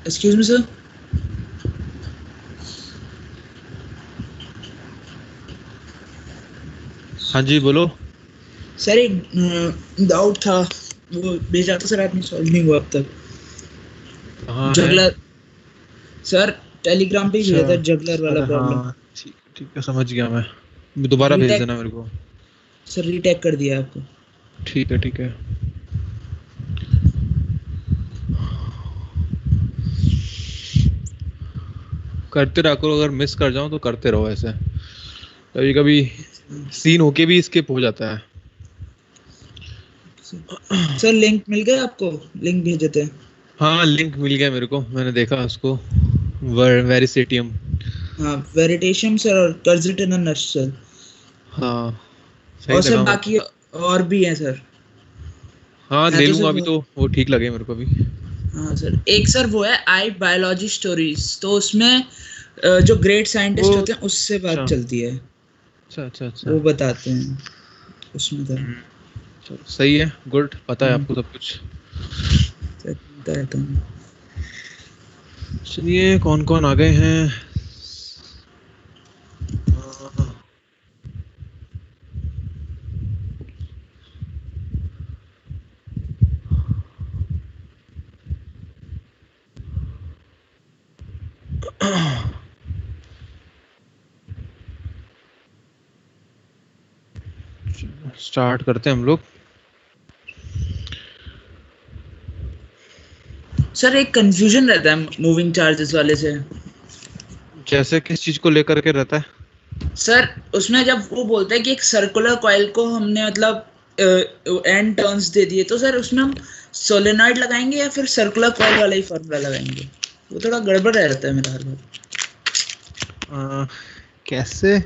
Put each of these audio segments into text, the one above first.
Excuse me sir. हाँ जी बोलो। Sir एक डाउट था, वो भेजा था सर, आपने सॉल्व नहीं हुआ अब तक। हाँ है। जगलर सर, टेलीग्राम पे ही अच्छा। भेजा था, जगलर वाला अरे प्रॉब्लम। हाँ ठीक है समझ गया मैं। दोबारा भेज रीटैग देना मेरे को। सर, रीटैग कर दिया आपको। ठीक है ठीक है। करते रहा करो, अगर मिस कर जाऊं तो करते रहो ऐसे। कभी कभी सीन होके भी स्किप हो जाता है। सर लिंक मिल गया आपको? लिंक भेजे थे। हाँ लिंक मिल गया मेरे को, मैंने देखा उसको। वेरिसेटियम। हाँ, वेरिटेशियम सर और कर्जिटन सर। हाँ सही और सर लगा मेरे बाकी को। और भी हैं सर। हाँ है ले तो सर लूंगा अभी बहुत। तो, वो ठीक लगे मेरे को भी। हाँ सर, एक सर वो है आई बायोलॉजी स्टोरीज, तो उसमें जो ग्रेट वो साइंटिस्ट होते हैं उससे बात अच्छा चलती है। अच्छा अच्छा अच्छा। वो बताते हैं उसमें था। हम्म, चलो सही है, गुड, पता है हम्म, आपको सब कुछ। सर सुनता रहता हूँ। चलिए कौन कौन आ गए हैं। स्टार्ट करते हैं हम लोग। सर एक कंफ्यूजन रहता है मूविंग चार्जेस वाले से। जैसे किस चीज को लेकर के रहता है। सर उसमें जब वो बोलता है कि एक सर्कुलर कॉइल को हमने मतलब एन टर्न्स दे दिए, तो सर उसमें हम सोलेनॉइड लगाएंगे या फिर सर्कुलर कॉइल वाला ही फॉर्मूला लगाएंगे? वो थोड़ा गड़बड़ रहता है मेरा हर बार। अ, कैसे,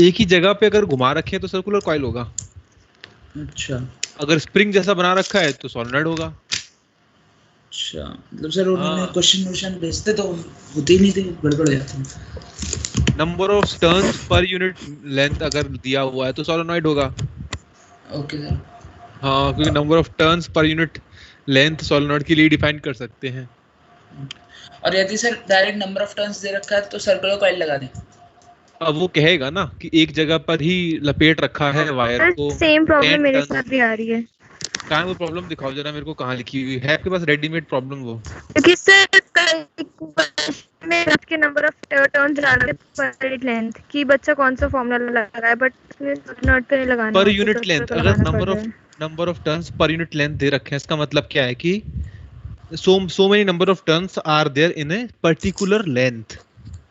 एक ही जगह पे अगर घुमा रखे हैं तो सर्कुलर कॉइल होगा। अच्छा अगर स्प्रिंग जैसा बना रखा है तो सोलेनॉइड होगा। अच्छा, मतलब सर उन्होंने हाँ, क्वेश्चन क्वेश्चन भेजते तो होते ही नहीं थे, गड़बड़ हो जाती। Number of turns per unit length अगर दिया हुआ है तो सोलेनॉइड होगा। Okay sir. हाँ, क्योंकि number of turns per unit length solenoid के लिए डिफाइन कर सकते हैं। और यदि sir direct number of turns दे रखा है तो सर्कुलर कॉइल लगा दें? अब वो कहेगा ना कि एक जगह पर ही लपेट रखा है वायर सर को सेम प्रॉब्लम 10 मेरे टन। साथ भी आ रही है, कहाँ है वो प्रॉब्लम, दिखाओ जरा मेरे को, कहाँ लिखी हुई है आपके पास रेडीमेड प्रॉब्लम वो। क्योंकि सर में के नंबर ऑफ टर्न्स डाल रहे पर लेंथ कि बच्चा कौन सा फॉर्मूला लगा है, बट उसमें नोट पे नहीं लगाना पर होता, यूनिट सर्कुलर लेंथ, का अगर लगाना पड़ रहा है। Number of turns per unit length दे रखे हैं, इसका मतलब क्या है कि so many number of turns are there in a particular length।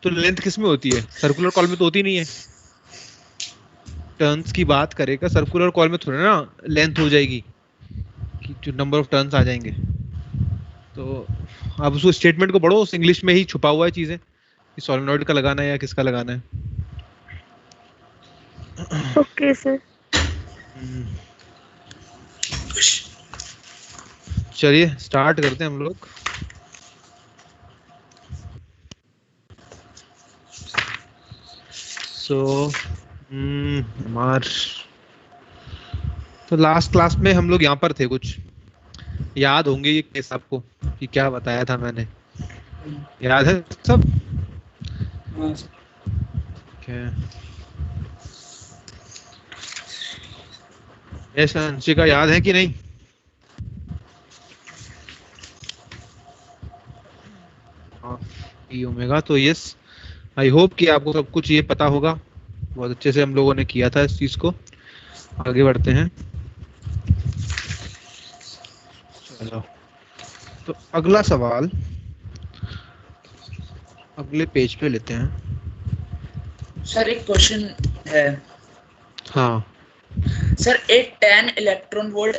तो लेंथ किस में होती है, सर्कुलर कॉल में तो होती नहीं है। टर्न्स की बात करेगा, सर्कुलर कॉल में थोड़ा ना लेंथ हो जाएगी कि जो नंबर ऑफ टर्न्स आ जाएंगे। तो आप उस स्टेटमेंट को पढ़ो, उस इंग्लिश में ही छुपा हुआ है चीजें कि सोलेनॉइड का लगाना है या किसका लगाना है। Okay sir. चलिए स्टार्ट करते हैं हम लोग। सो मार्च, तो लास्ट क्लास में हम लोग यहाँ पर थे, कुछ याद होंगे ये केस आपको कि क्या बताया था मैंने, याद है सब? हाँ सर। क्या ऐसा अंशिका याद है कि नहीं? ई ओमेगा, तो यस, आई होप कि आपको सब कुछ ये पता होगा। बहुत अच्छे से हम लोगों ने किया था इस चीज को। आगे बढ़ते हैं। चलो, तो अगला सवाल अगले पेज पे लेते हैं। सर एक क्वेश्चन है। हाँ sir a 10 electron volt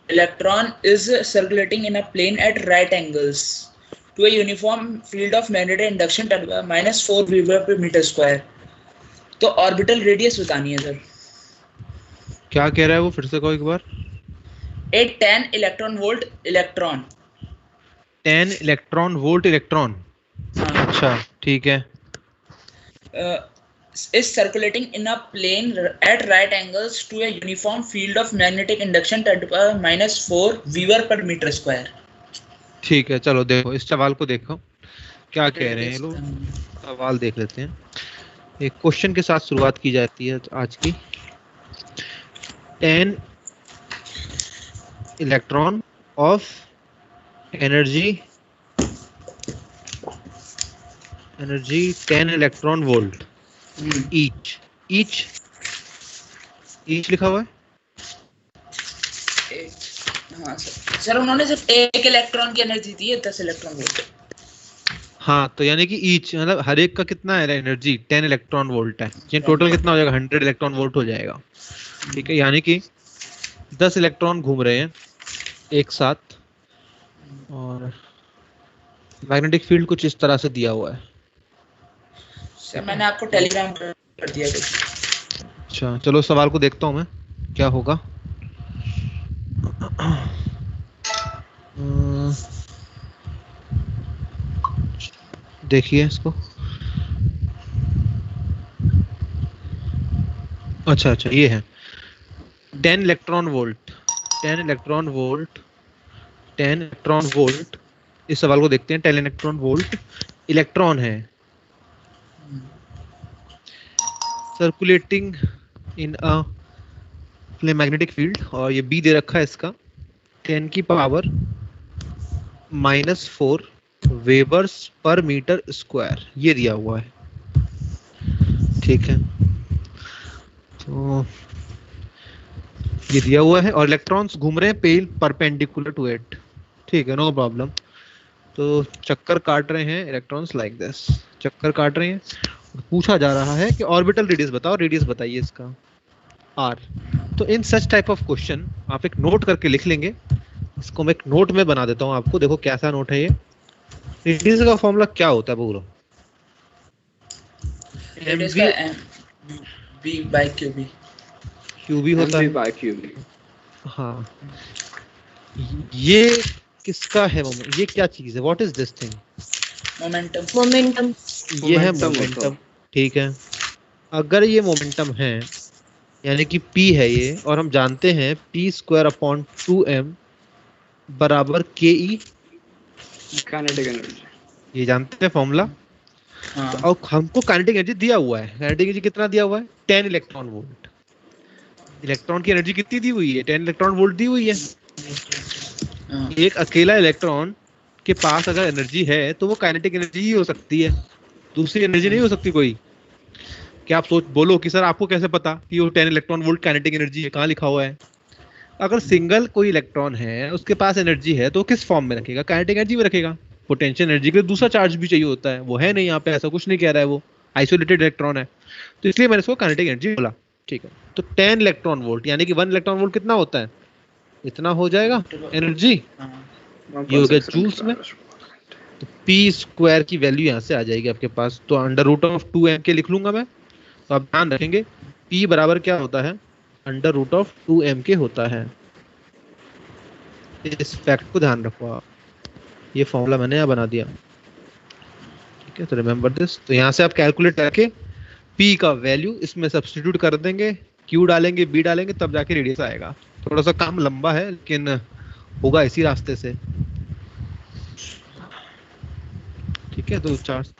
electron is circulating in a plane at right angles to a uniform field of magnetic induction minus 4 weber per meter square, तो ऑर्बिटल रेडियस बतानी है सर। क्या कह रहा है वो, फिर से कहो एक बार। a 10 electron volt electron 10 electron volt electron. अच्छा ठीक है। is circulating in a plane at right angles to a uniform field of magnetic induction minus 4 weber per meter square। ठीक है, चलो देखो इस सवाल को देखो। क्या कह रहे हैं ये लोग, सवाल देख लेते हैं। एक क्वेश्चन के साथ शुरुआत की जाती है आज की। 10 electron of energy 10 electron volt each लिखा हुआ है। हाँ सर उन्होंने सिर्फ एक इलेक्ट्रॉन की एनर्जी दी है 10 इलेक्ट्रॉन वोल्ट। हाँ तो यानी कि ईच मतलब हर एक का कितना है एनर्जी 10 इलेक्ट्रॉन वोल्ट है, ये टोटल कितना हो जाएगा 100 इलेक्ट्रॉन वोल्ट हो जाएगा। ठीक है, यानी कि 10 इलेक्ट्रॉन घूम रहे हैं एक साथ और मैग्नेटिक फील्ड कुछ इस तरह से दिया हुआ है। सर मैंने आपको टेलीग्राम पर कर दिया था। अच्छा चलो सवाल को देखता हूँ मैं क्या होगा। देखिए इसको। अच्छा ये है 10 इलेक्ट्रॉन वोल्ट। इस सवाल को देखते हैं। 10 इलेक्ट्रॉन वोल्ट इलेक्ट्रॉन है circulating in a magnetic field और ये बी दे रखा है इसका 10 की पावर -4 वेबर्स पर मीटर स्क्वायर, ये दिया हुआ है। ठीक है, तो ये दिया हुआ है और इलेक्ट्रॉन्स घूम रहे हैं पेल परपेंडिकुलर टू इट। ठीक है, नो प्रॉब्लम। तो चक्कर काट रहे हैं इलेक्ट्रॉन्स लाइक दिस, चक्कर काट रहे हैं। पूछा जा रहा है कि ऑर्बिटल रेडियस बताओ, रेडियस बताइए इसका r। तो इन सच टाइप ऑफ क्वेश्चन आप एक नोट करके लिख लेंगे। इसको मैं एक नोट में बना देता हूँ आपको, देखो कैसा नोट है ये। रेडियस का फॉर्मूला क्या होता है बोलो? रेडियस का b by qb होता है। by qb। हाँ, ये किसका है? ये क्या चीज है? What is this thing? Momentum. ये है मोमेंटम। ठीक है, अगर ये मोमेंटम है यानी कि p है ये, और हम जानते हैं p²/2m बराबर ke, काइनेटिक एनर्जी, ये जानते हैं फॉर्मूला। हाँ। तो और हमको काइनेटिक एनर्जी दिया हुआ है। काइनेटिक एनर्जी कितना दिया हुआ है? 10 इलेक्ट्रॉन वोल्ट। इलेक्ट्रॉन की एनर्जी कितनी दी हुई है? 10 इलेक्ट्रॉन वोल्ट दी हुई है। एक अकेला इलेक्ट्रॉन के पास अगर एनर्जी है तो वो काइनेटिक एनर्जी ही हो सकती है, दूसरी एनर्जी नहीं हो सकती कोई। क्या आप बोलो कि सर आपको कैसे पता कि वो 10 इलेक्ट्रॉन वोल्ट काइनेटिक एनर्जी है? कहाँ लिखा हुआ है? अगर सिंगल कोई इलेक्ट्रॉन है, उसके पास एनर्जी है, तो किस फॉर्म में रखेगा? काइनेटिक एनर्जी में रखेगा। पोटेंशियल एनर्जी के लिए दूसरा चार्ज भी चाहिए होता है, वो है नहीं यहाँ पे, ऐसा कुछ नहीं कह रहा है, वो आइसोलेटेड इलेक्ट्रॉन है, तो इसलिए मैंने इसको काइनेटिक एनर्जी बोला। ठीक है, तो 10 इलेक्ट्रॉन वोल्ट यानी कि 1 इलेक्ट्रॉन वोल्ट कितना होता है? इतना हो जाएगा एनर्जी। ये हो गया जूल्स में। तो p² की वैल्यू यहाँ से आ जाएगी आपके पास, तो √2m के लिख लूंगा मैं। तो आप ध्यान रखेंगे p बराबर क्या होता है? √2m के होता है। इस फैक्ट को ध्यान रखो आप, ये फॉर्मूला मैंने यहाँ बना दिया। ठीक है, तो रिमेंबर दिस। तो यहाँ से आप कैलकुलेट करके p का वैल्यू इसमें सब्स्टिट्यूट कर देंगे, q डालेंगे, b डालेंगे, तब जाके रेडियस आएगा। थोड़ा सा काम लंबा है लेकिन होगा इसी रास्ते से। ठीक है, तो चार्ज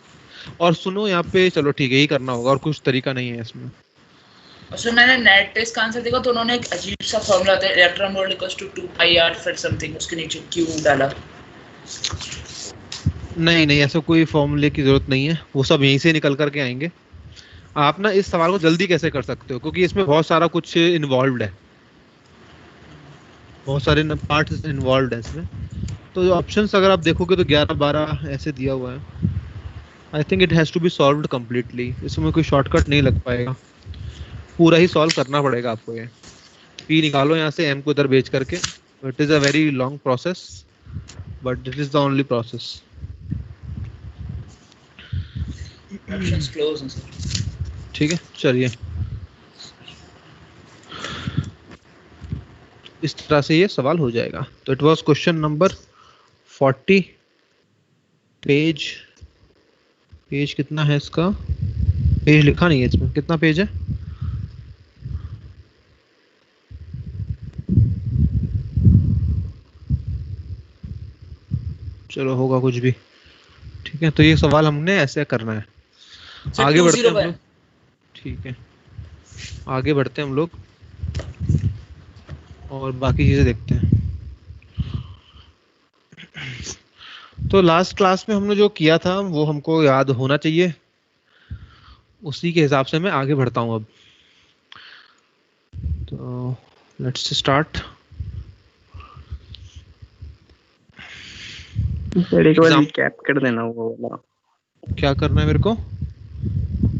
और सुनो यहाँ पे, चलो ठीक है, यही करना होगा और कुछ तरीका नहीं है इसमें। उसमें मैंने नेट टेस्ट का आंसर देखा तो उन्होंने एक अजीब सा फॉर्मूला था, electron volt equals to 2πr फिर समथिंग, उसके नीचे q डाला। नहीं, ऐसा कोई फॉर्मूले की जरूरत नहीं है, वो सब यहीं से निकल करके आएंगे। आप ना इस सवाल को जल्दी कैसे कर सकते हो, क्योंकि इसमें बहुत सारा कुछ इन्वॉल्व्ड है, बहुत सारे पार्ट्स इन्वॉल्व्ड है इसमें। तो ऑप्शंस अगर आप देखोगे तो 11-12 ऐसे दिया हुआ है। I think it has to be solved completely, इसमें कोई शॉर्टकट नहीं लग पाएगा, पूरा ही सॉल्व करना पड़ेगा आपको। ये p निकालो यहाँ से m को इधर भेज करके। It is a very long process but it is the only process. Options close हैं सर। ठीक है, चलिए इस तरह से ये सवाल हो जाएगा। तो it was question number 40। Page कितना है इसका? पेज लिखा नहीं है इसमें, कितना पेज है? चलो होगा कुछ भी, ठीक है, तो ये सवाल हमने ऐसे करना है। सर आगे बढ़ते हैं हम 201 लोग। ठीक है, आगे बढ़ते हैं हम लोग और बाकी चीजें देखते हैं। तो लास्ट क्लास में हमने जो किया था वो हमको याद होना चाहिए, उसी के हिसाब से मैं आगे बढ़ता हूँ अब। तो लेट्स स्टार्ट। सर एक बार Exam- रिकैप कर देना वो वाला, क्या करना है मेरे को?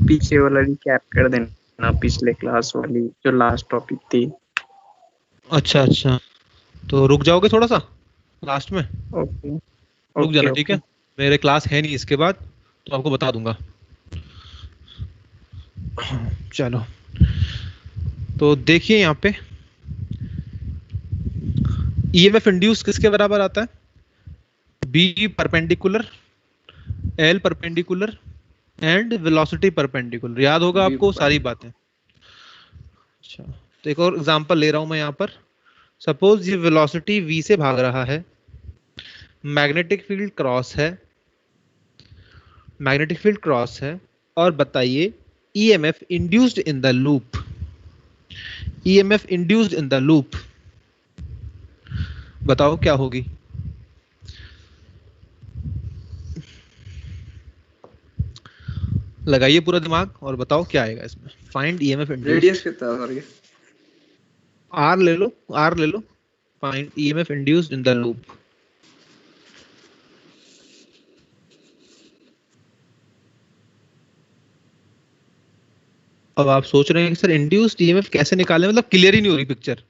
पीछे वाला रिकैप कर देना, पिछले क्लास वाली जो लास्ट टॉपिक थी। अच्छा अच्छा, तो रुक जाओगे थोड़ा सा लास्ट में, ओके रुक जाना, ओके ठीक है? मेरे क्लास है नहीं इसके बाद, तो आपको बता दूंगा। चलो, तो देखिए यहाँ पे ईएमएफ इंड्यूस किसके बराबर आता है? B perpendicular, L perpendicular and velocity perpendicular. याद होगा आपको सारी बातें। अच्छा, तो एक और एग्जांपल ले रहा हूं मैं यहाँ पर। सपोज ये वेलोसिटी v से भाग रहा है, मैग्नेटिक फील्ड क्रॉस है, मैग्नेटिक फील्ड क्रॉस है, और बताइए EMF induced in the loop, EMF induced in the loop, बताओ क्या होगी? लगाइए पूरा दिमाग और बताओ क्या आएगा इसमें। Find EMF induced. रेडियस कितना है सर ये? आर ले लो, आर ले लो। Find EMF induced in the loop. अब आप सोच रहे हैं कि सर इंड्यूस्ड ईएमएफ कैसे निकालें, मतलब क्लियर ही नहीं हो रही पिक्चर।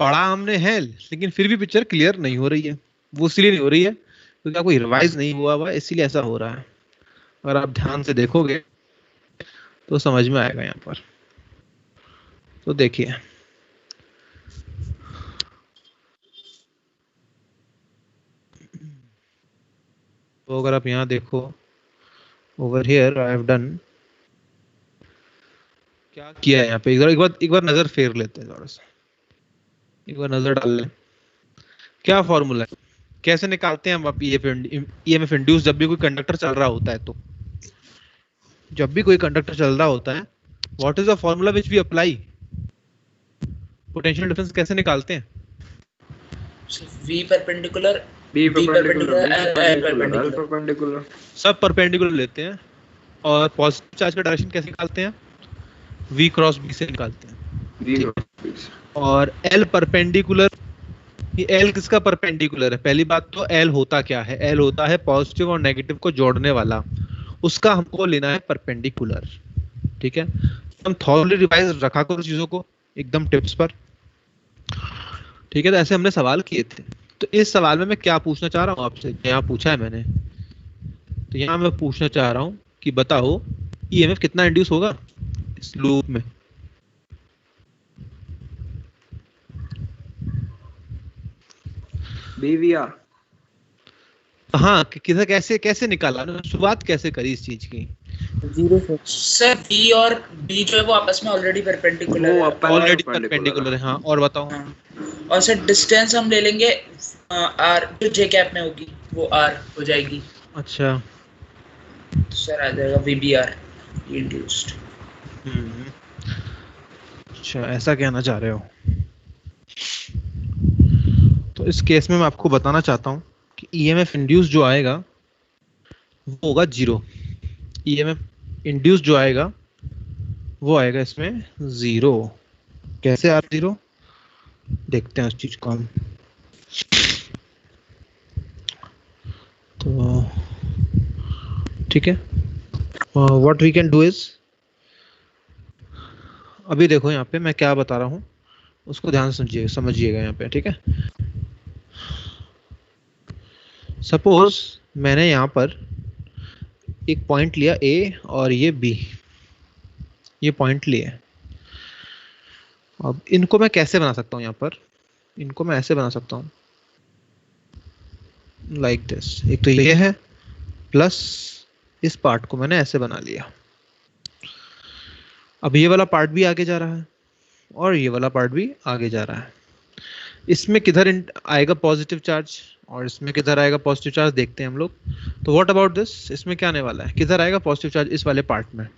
पढ़ा हमने है लेकिन फिर भी पिक्चर क्लियर नहीं हो रही है। वो इसलिए नहीं हो रही है क्योंकि आपको रिवाइज नहीं हुआ हुआ, इसीलिए ऐसा हो रहा है। अगर आप ध्यान से देखोगे तो समझ में आएगा यहाँ पर। तो देखिए, तो अगर आप यहाँ देखो, over here I have done, क्या किया है यहाँ पे, एक बार नजर फेर लेते हैं थोड़ा सा, एक बार नजर डाल लें। क्या फॉर्मूला है, कैसे निकालते हैं हम आप ईएमएफ इंड्यूस जब भी कोई कंडक्टर चल रहा होता है? तो जब भी कोई कंडक्टर चल रहा होता है, what is the formula which we apply? Potential difference कैसे निकालते हैं? v perpendicular, B b perpendicular, l L perpendicular. Perpendicular. सब परपेंडिकुलर लेते हैं। और पॉजिटिव चार्ज का डायरेक्शन कैसे निकालते हैं? v क्रॉस b से निकालते हैं। और l परपेंडिकुलर, ये l किसका परपेंडिकुलर है? पहली बात तो l होता क्या है? l होता है पॉजिटिव और नेगेटिव को जोड़ने वाला, उसका हमको लेना है परपेंडिकुलर। ठीक है, हम थॉरली रिवाइज रखा करो चीजों को एकदम टिप्स पर। ठीक है, तो ऐसे हमने सवाल किए थे। तो इस सवाल में मैं क्या पूछना चाह रहा हूँ आपसे, यहाँ पूछा है मैंने, तो यहाँ मैं पूछना चाह रहा हूँ कि बताओ ईएमएफ कितना इंड्यूस होगा इस लूप में? बीवीआर। हाँ, किसे कैसे कैसे निकाला ना, शुरुआत कैसे करी इस चीज की? सर v और b जो है वो आपस में ऑलरेडी परपेंडिकुलर वो है। अपन ऑलरेडी perpendicular परपेंडिकुलर है। हाँ, और बताओ। हाँ। और सर डिस्टेंस हम ले लेंगे r, जो j कैप में होगी वो r हो जाएगी। अच्छा, तो सर आ जाएगा vbr इंड्यूस्ड। अच्छा ऐसा कहना चाह रहे हो? तो इस केस में मैं आपको बताना चाहता हूँ कि ईएमएफ इंड्यूस जो आएगा वो होगा 0। ईएमएफ इंड्यूस जो आएगा वो आएगा इसमें 0। कैसे आ 0 देखते हैं उस चीज को हम। तो ठीक है, what we can do is, अभी देखो यहाँ पे मैं क्या बता रहा हूँ उसको ध्यान से समझिएगा यहाँ पे। ठीक है, सपोज मैंने यहाँ पर एक पॉइंट लिया A और ये B, ये पॉइंट लिए। अब इनको मैं कैसे बना सकता हूँ? यहाँ पर इनको मैं ऐसे बना सकता हूँ, लाइक दिस। एक तो ये है, प्लस इस पार्ट को मैंने ऐसे बना लिया। अब ये वाला पार्ट भी आगे जा रहा है और ये वाला पार्ट भी आगे जा रहा है। इसमें किधर आएगा पॉजिटिव चार्ज और इसमें किधर आएगा पॉजिटिव चार्ज, देखते हैं हम लोग। तो व्हाट अबाउट दिस, इसमें क्या आने वाला है, किधर आएगा पॉजिटिव चार्ज, इस वाले पार्ट में।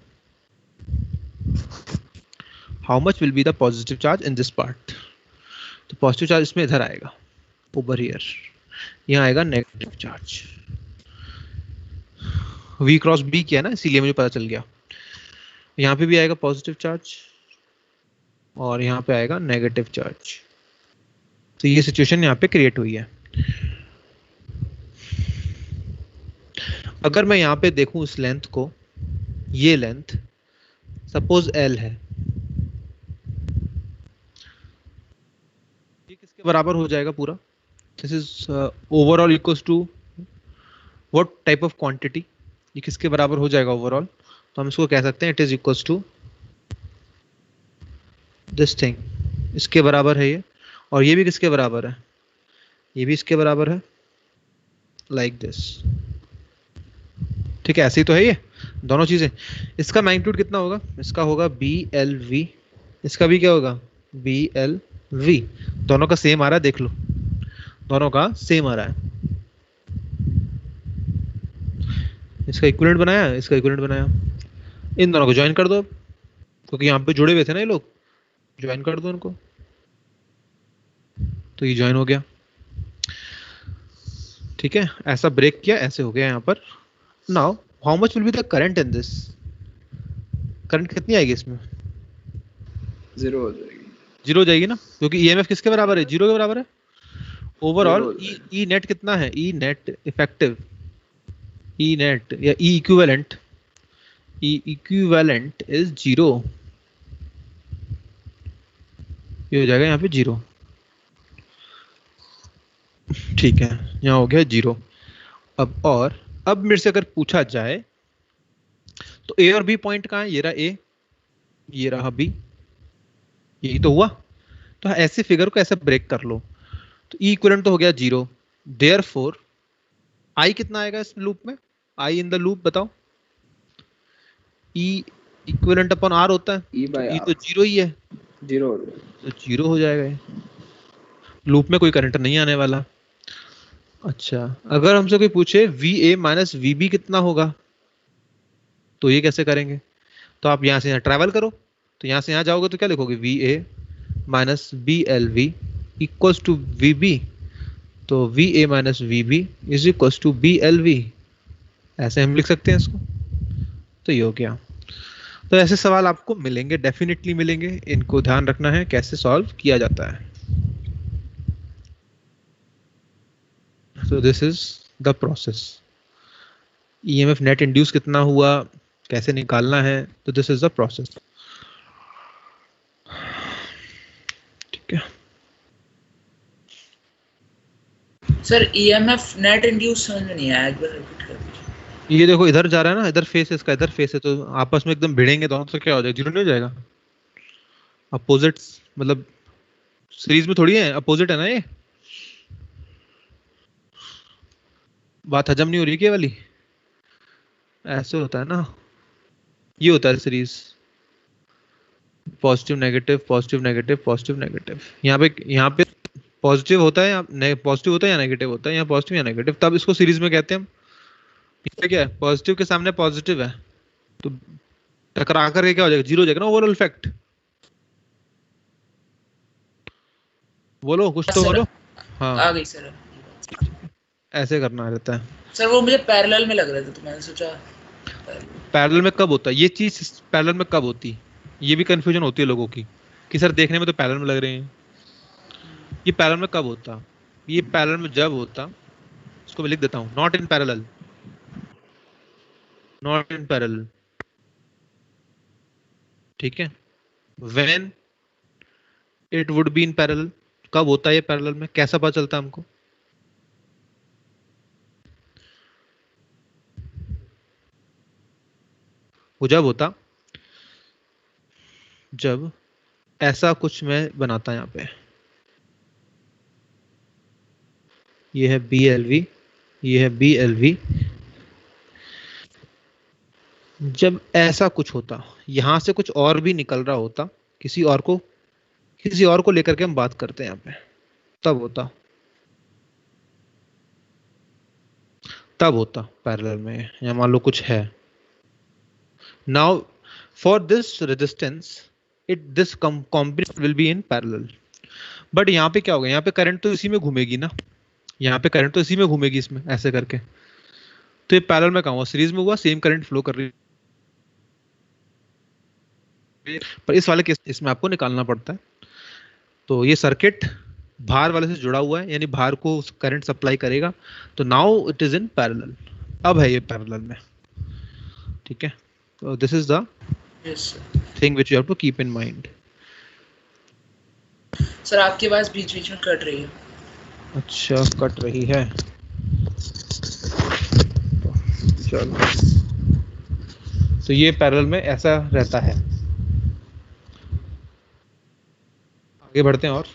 How much will be the positive charge in this part, तो पॉजिटिव चार्ज इसमें इधर आएगा, ओवर हियर। यहाँ आएगा negative charge, V cross B किया ना, इसीलिए मुझे पता चल गया। यहाँ पे भी आएगा पॉजिटिव चार्ज और यहाँ पे आएगा नेगेटिव चार्ज। तो ये सिचुएशन यहाँ पे क्रिएट हुई है। अगर मैं यहाँ पे देखूं इस लेंथ को, ये लेंथ सपोज L है, ये किसके बराबर हो जाएगा पूरा, this is overall equals to what type of quantity, ये किसके बराबर हो जाएगा ओवरऑल, तो हम इसको कह सकते हैं it is equals to this thing, इसके बराबर है ये, और ये भी किसके बराबर है, ये भी इसके बराबर है, लाइक दिस। ठीक है, ऐसे ही तो है ये दोनों चीजें। इसका मैग्नीट्यूड कितना होगा, इसका होगा BLV, इसका भी क्या होगा BLV, दोनों का सेम आ रहा है, देख लो दोनों का सेम आ रहा है। इसका इक्विवेलेंट बनाया, इसका इक्विवेलेंट बनाया, इन दोनों को ज्वाइन कर दो अब, क्योंकि यहाँ पे जुड़े हुए थे ना ये लोग, ज्वाइन कर दो इनको, तो ये ज्वाइन हो गया। ठीक है, ऐसा ब्रेक किया, ऐसे हो गया यहाँ पर। Now how much will be the current in this, current कितनी आएगी इसमें, 0 हो जाएगी, 0 हो जाएगी ना, क्योंकि EMF किसके बराबर है, 0 के बराबर है। ओवरऑल ई नेट कितना है, E net effective, E net या ई इक्विवेलेंट इज 0, ये हो जाएगा यहाँ पे 0। ठीक है, यहाँ हो गया 0। अब मेरे से अगर पूछा जाए तो A और B पॉइंट कहाँ है, ये रहा A, ये रहा B, यही तो हुआ। तो ऐसे फिगर को ऐसे ब्रेक कर लो, तो E इक्विवेलेंट तो हो गया 0, देयरफॉर I कितना आएगा इस लूप में, I इन द लूप बताओ, E इक्विवेलेंट अपॉन R होता है, E तो 0 ही है, 0 तो 0 हो जाएगा ये, लूप में कोई करंट नहीं आने वाला। अच्छा, अगर हमसे कोई पूछे VA माइनस VB कितना होगा, तो ये कैसे करेंगे, तो आप यहाँ से यहाँ ट्रैवल करो, तो यहाँ से यहाँ जाओगे तो क्या लिखोगे, VA minus BLV equals to VB, तो VA minus VB is equals to BLV, ऐसे हम लिख सकते हैं इसको। तो ये हो गया। तो ऐसे सवाल आपको मिलेंगे, डेफिनेटली मिलेंगे, इनको ध्यान रखना है कैसे सॉल्व किया जाता है। So this is the process. EMF net induce कितना हुआ, कैसे निकालना है, तो this is the process. ठीक है सर, EMF नेट इंड्यूस समझ में नहीं आया, एक बार रिपीट कर दीजिए। ये देखो इधर जा रहा है ना, इधर फेस है इसका, इधर फेस है, तो आपस में एकदम भिड़ेंगे दोनों, तो क्या हो जाएगा, 0 नहीं हो जाएगा। अपोजिट्स मतलब सीरीज में थोड़ी है, अपोजिट है ना ये, बात हजम नहीं हो रही क्या वाली, ऐसे होता है ना, ये होता है series, positive negative positive negative positive negative. यहाँ पे पॉजिटिव होता है या पॉजिटिव होता है या नेगेटिव होता है, या पॉजिटिव या नेगेटिव, तब इसको सीरीज में कहते हैं हम। ये क्या है, पॉजिटिव के सामने पॉजिटिव है, तो टकरा करके क्या हो जाएगा, 0 हो जाएगा ना, ओवरऑल इफेक्ट। बोलो कुछ तो बोलो। हाँ आ गई सर। ऐसे करना रहता है सर, वो मुझे पैरेलल में लग रहे थे, तो मैंने सोचा पैरेलल में कब होता है, ये चीज पैरेलल में कब होती है, ये भी कंफ्यूजन होती है लोगों की कि सर देखने में तो पैरेलल में लग रहे हैं, ये पैरेलल में कब होता, ये पैरेलल में जब होता, इसको मैं लिख देता हूँ, not in parallel, not in parallel. ठीक है, when it would be in parallel, कब होता है ये पैरेलल में, कैसा पता चलता है हमको, वो जब होता जब ऐसा कुछ मैं बनाता यहाँ पे, ये है BLV, ये है BLV, जब ऐसा कुछ होता, यहां से कुछ और भी निकल रहा होता, किसी और को लेकर के हम बात करते हैं यहाँ पे, तब होता पैरेलल में, या मान लो कुछ है। Now for this resistance this combination will be in parallel. But यहाँ पे क्या होगा, यहाँ पे करंट तो इसी में घूमेगी ना, यहाँ पे करंट तो इसी में घूमेगी इसमें ऐसे करके, तो ये पैरेलल में कहाँ हुआ, सीरीज में हुआ, सेम करंट फ्लो कर रही है। पर इस वाले केस इसमें आपको निकालना पड़ता है। तो ये सर्किट भार वाले से जुड़ा हुआ है, यानी भार को करंट सप्लाई करेगा, तो now it is in parallel, अब है ये पैरेलल में, ठीक है। तो this is the thing which you have to keep in mind. Sir आपकी आवाज बीच बीच में कट रही है। अच्छा कट रही है, चलो। तो ये पैरेलल में ऐसा रहता है। आगे बढ़ते हैं और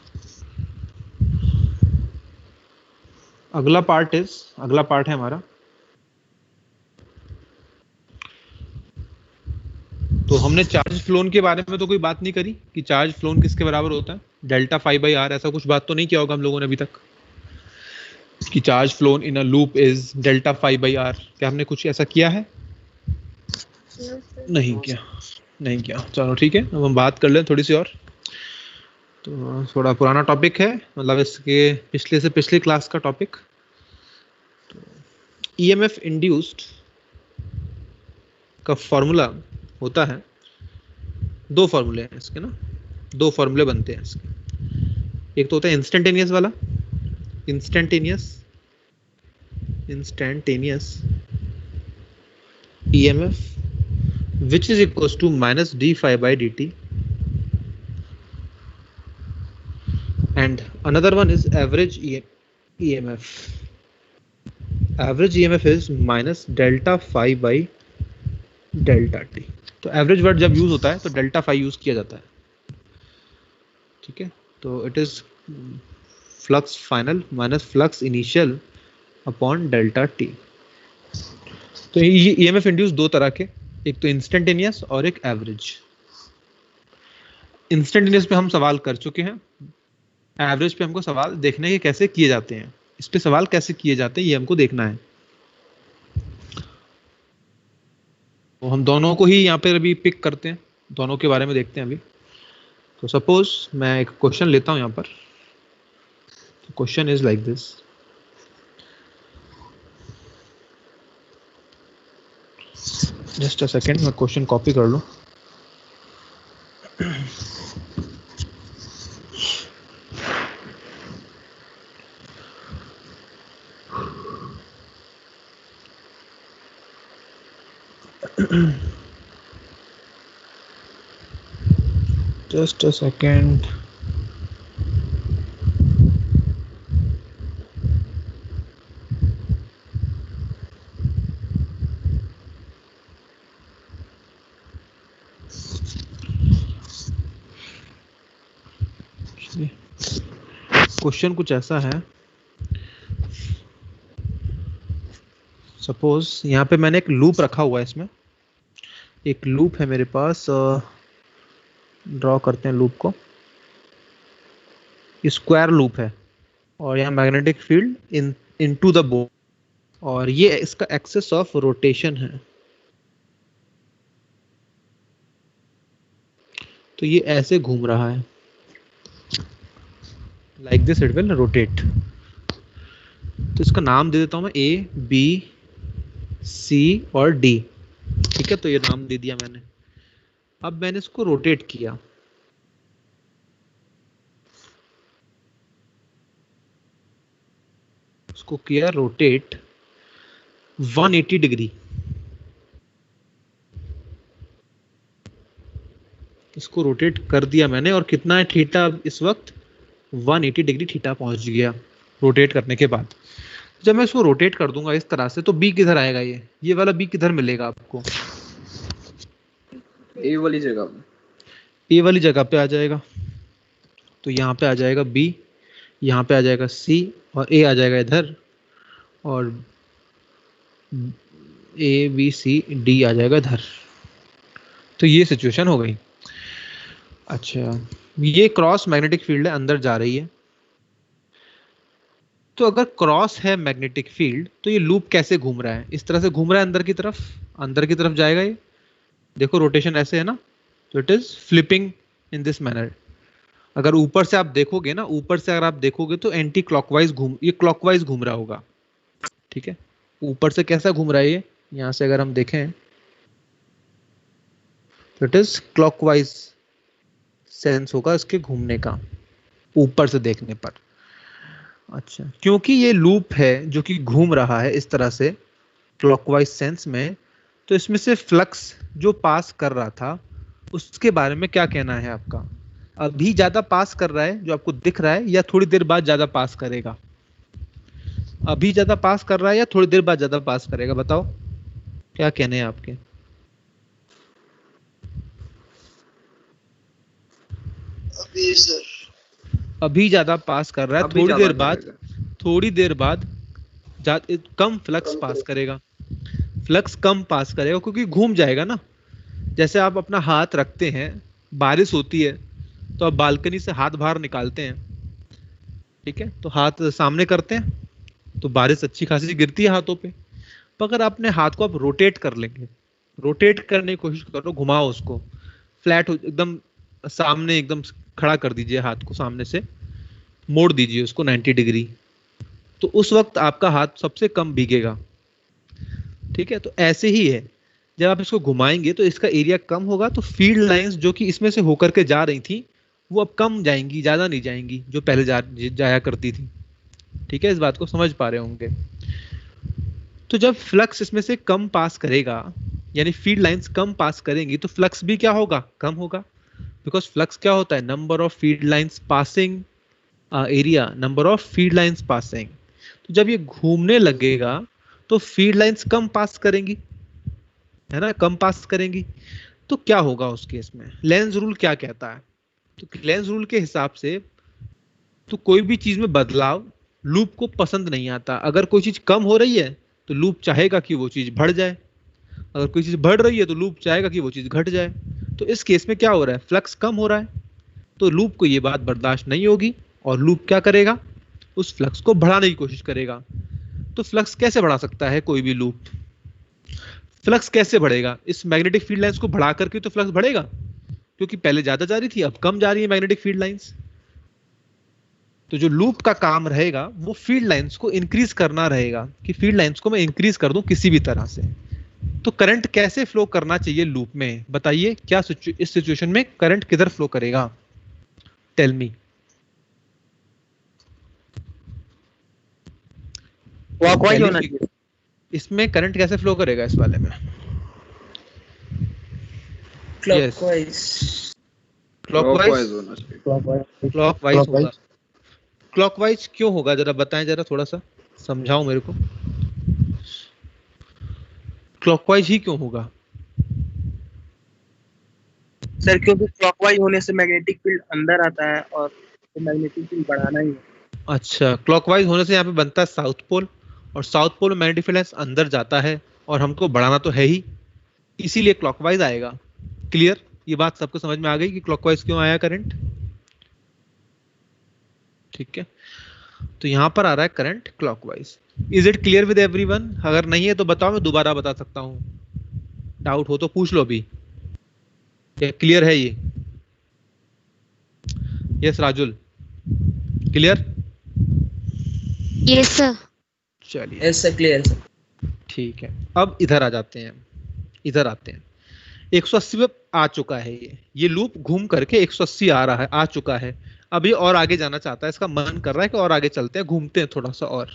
अगला पार्ट है हमारा, तो हमने चार्ज फ्लोन के बारे में तो कोई बात नहीं करी कि चार्ज फ्लोन किसके बराबर होता है, डेल्टा फाई बाई आर, ऐसा कुछ बात तो नहीं किया होगा हम लोगों ने अभी तक कि charge flown in a loop is delta phi by R. क्या हमने कुछ ऐसा किया है? नहीं किया। चलो ठीक है, अब हम बात कर लें थोड़ी सी और। तो थोड़ा पुराना टॉपिक है, मतलब इसके पिछले से पिछले क्लास का टॉपिक। तो ईएमएफ इंड्यूस्ड का फॉर्मूला होता है, दो फॉर्मूले हैं इसके ना, दो फॉर्मूले बनते हैं इसके। एक तो होता है इंस्टेंटेनियस वाला, instantaneous EMF which is equals to minus d phi by dt, and another one is average EMF. Average EMF is minus delta phi by delta t. तो एवरेज वर्ड जब यूज होता है तो डेल्टा फाई यूज किया जाता है, ठीक है। तो it is flux final minus flux initial upon delta T. तो ये ईएमएफ इंड्यूस दो तरह के, एक तो इंस्टेंटेनियस और एक एवरेज। इंस्टेंटेनियस पे हम सवाल कर चुके हैं, एवरेज पे हमको सवाल देखने के कैसे किए जाते हैं, इस पे सवाल कैसे किए जाते हैं ये हमको देखना है। तो हम दोनों को ही यहाँ पे अभी पिक करते हैं, दोनों के बारे में देखते हैं अभी। तो सपोज मैं एक क्वेश्चन लेता हूँ यहाँ पर, question is like this. Just a second, मैं क्वेश्चन कॉपी कर लूँ। Just a second. क्वेश्चन कुछ ऐसा है, सपोज यहाँ पे मैंने एक लूप रखा हुआ है, इसमें एक लूप है मेरे पास, ड्रॉ करते हैं लूप को, स्क्वायर लूप है और यहाँ magnetic field into the board, और ये इसका एक्सिस ऑफ रोटेशन है। तो ये ऐसे घूम रहा है, like this it will rotate. तो इसका नाम दे देता हूं मैं ए, बी, सी और डी, ठीक है। तो ये नाम दे दिया मैंने। अब मैंने इसको रोटेट किया, इसको किया रोटेट 180 डिग्री। इसको रोटेट कर दिया मैंने, और कितना है थीटा इस वक्त, 180 डिग्री थीटा पहुंच गया रोटेट करने के बाद। जब मैं इसको रोटेट कर दूंगा इस तरह से, तो बी किधर आएगा, ये वाला बी किधर मिलेगा आपको, ए वाली जगह, ए वाली जगह पे आ जाएगा। तो यहाँ पे आ जाएगा बी, यहाँ पे आ जाएगा सी, और ए आ जाएगा इधर, और ए बी सी डी आ जाएगा इधर। तो ये सिचुएशन हो गई। अच्छा, ये क्रॉस मैग्नेटिक फील्ड है, अंदर जा रही है। तो अगर क्रॉस है मैग्नेटिक फील्ड तो ये लूप कैसे घूम रहा है? इस तरह से घूम रहा है अंदर की तरफ जाएगा ये। देखो रोटेशन ऐसे है ना, तो it is flipping in this manner. अगर ऊपर से आप देखोगे ना, ऊपर से अगर आप देखोगे तो एंटी क्लॉकवाइज ये क्लॉकवाइज घूम रहा होगा। ठीक है, ऊपर से कैसा घूम रहा है ये, यहां से अगर हम देखें तो इट इज क्लॉकवाइज सेंस होगा इसके घूमने का, ऊपर से देखने पर। अच्छा, क्योंकि ये लूप है जो कि घूम रहा है इस तरह से क्लॉकवाइज सेंस में, तो इसमें से फ्लक्स जो पास कर रहा था उसके बारे में क्या कहना है आपका? अभी ज्यादा पास कर रहा है जो आपको दिख रहा है, या थोड़ी देर बाद ज्यादा पास करेगा? अभी ज्यादा पास कर रहा है या थोड़ी देर बाद ज्यादा पास करेगा? बताओ क्या कहने हैं आपके? अभी सर, अभी ज्यादा पास कर रहा है, थोड़ी देर बाद कम फ्लक्स पास करेगा। फ्लक्स कम पास करेगा क्योंकि घूम जाएगा ना। जैसे आप अपना हाथ रखते हैं, बारिश होती है तो आप बालकनी से हाथ बाहर निकालते हैं, ठीक है, तो हाथ सामने करते हैं तो बारिश अच्छी खासी गिरती है हाथों पे। पर अगर अपने हाथ को आप रोटेट कर लेंगे, रोटेट करने की कोशिश करो, घुमाओ उसको, फ्लैट एकदम सामने एकदम खड़ा कर दीजिए, हाथ को सामने से मोड़ दीजिए उसको 90 डिग्री, तो उस वक्त आपका हाथ सबसे कम भीगेगा। ठीक है, तो ऐसे ही है, जब आप इसको घुमाएंगे तो इसका एरिया कम होगा, तो फील्ड लाइंस जो कि इसमें से होकर के जा रही थी वो अब कम जाएंगी, ज्यादा नहीं जाएंगी जो पहले जाया करती थी। ठीक है, इस बात को समझ पा रहे होंगे। तो जब फ्लक्स इसमें से कम पास करेगा, यानी फील्ड लाइंस कम पास करेंगी, तो फ्लक्स भी क्या होगा? कम होगा। बिकॉज फ्लक्स क्या होता है? Number of field lines passing area, number of field lines passing. तो जब ये घूमने लगेगा तो फील्ड लाइंस कम पास करेंगी, है ना, कम पास करेंगी। तो क्या होगा उस केस में? लेंज रूल क्या कहता है? तो लेंज रूल के हिसाब से तो कोई भी चीज में बदलाव लूप को पसंद नहीं आता। अगर कोई चीज कम हो रही है तो लूप चाहेगा कि वो चीज बढ़ जाए, अगर कोई चीज बढ़ रही है तो लूप चाहेगा कि वो चीज घट जाए। तो इस केस में क्या हो रहा है? फ्लक्स कम हो रहा है, तो लूप को ये बात बर्दाश्त नहीं होगी और लूप क्या करेगा? उस फ्लक्स को बढ़ाने की कोशिश करेगा। तो फ्लक्स कैसे बढ़ा सकता है कोई भी लूप? फ्लक्स कैसे बढ़ेगा? इस मैग्नेटिक फील्ड लाइंस को बढ़ा करके तो फ्लक्स बढ़ेगा, क्योंकि पहले ज्यादा जा रही थी अब कम जा रही है मैग्नेटिक फील्ड लाइंस। तो जो लूप का काम रहेगा वो फील्ड लाइंस को इंक्रीज करना रहेगा, कि फील्ड लाइंस को मैं इंक्रीज कर दूं किसी भी तरह से। तो करंट कैसे फ्लो करना चाहिए लूप में? बताइए, क्या इस सिचुएशन में करंट किधर फ्लो करेगा? Tell me. क्लॉकवाइज होना चाहिए। इसमें करंट कैसे फ्लो करेगा इस वाले में? क्लॉकवाइज। क्लॉकवाइज होना चाहिए। क्लॉकवाइज होगा। क्लॉकवाइज क्यों होगा? जरा बताएं, जरा थोड़ा सा समझाओ मेरे को, क्लॉकवाइज ही क्यों होगा? सर क्योंकि क्लॉकवाइज होने से मैग्नेटिक फील्ड अंदर आता है और तो मैग्नेटिक फील्ड बढ़ाना ही है। अच्छा, क्लॉकवाइज होने से यहाँ पे बनता है साउथ पोल, और साउथ पोल में मैग्नेटिक फील्ड अंदर जाता है और हमको बढ़ाना तो है ही, इसीलिए क्लॉकवाइज आएगा। क्लियर? ये बात सबको समझ में आ गई कि क्लॉकवाइज क्यों आया करंट? ठीक है, तो यहां पर आ रहा है current clockwise. Is it clear with everyone? अगर नहीं है तो बताओ, मैं दोबारा बता सकता हूं। डाउट हो तो पूछ लो अभी। क्या क्लियर है ये? Yes Rajul, clear? Yes sir. चलिए, यस सर, क्लियर सर। ठीक है, अब इधर आ जाते हैं, इधर आते हैं। 180 पे आ चुका है ये लूप घूम करके 180 आ रहा है, आ चुका है। अब ये और आगे जाना चाहता है, इसका मन कर रहा है कि और आगे चलते हैं, घूमते हैं थोड़ा सा और।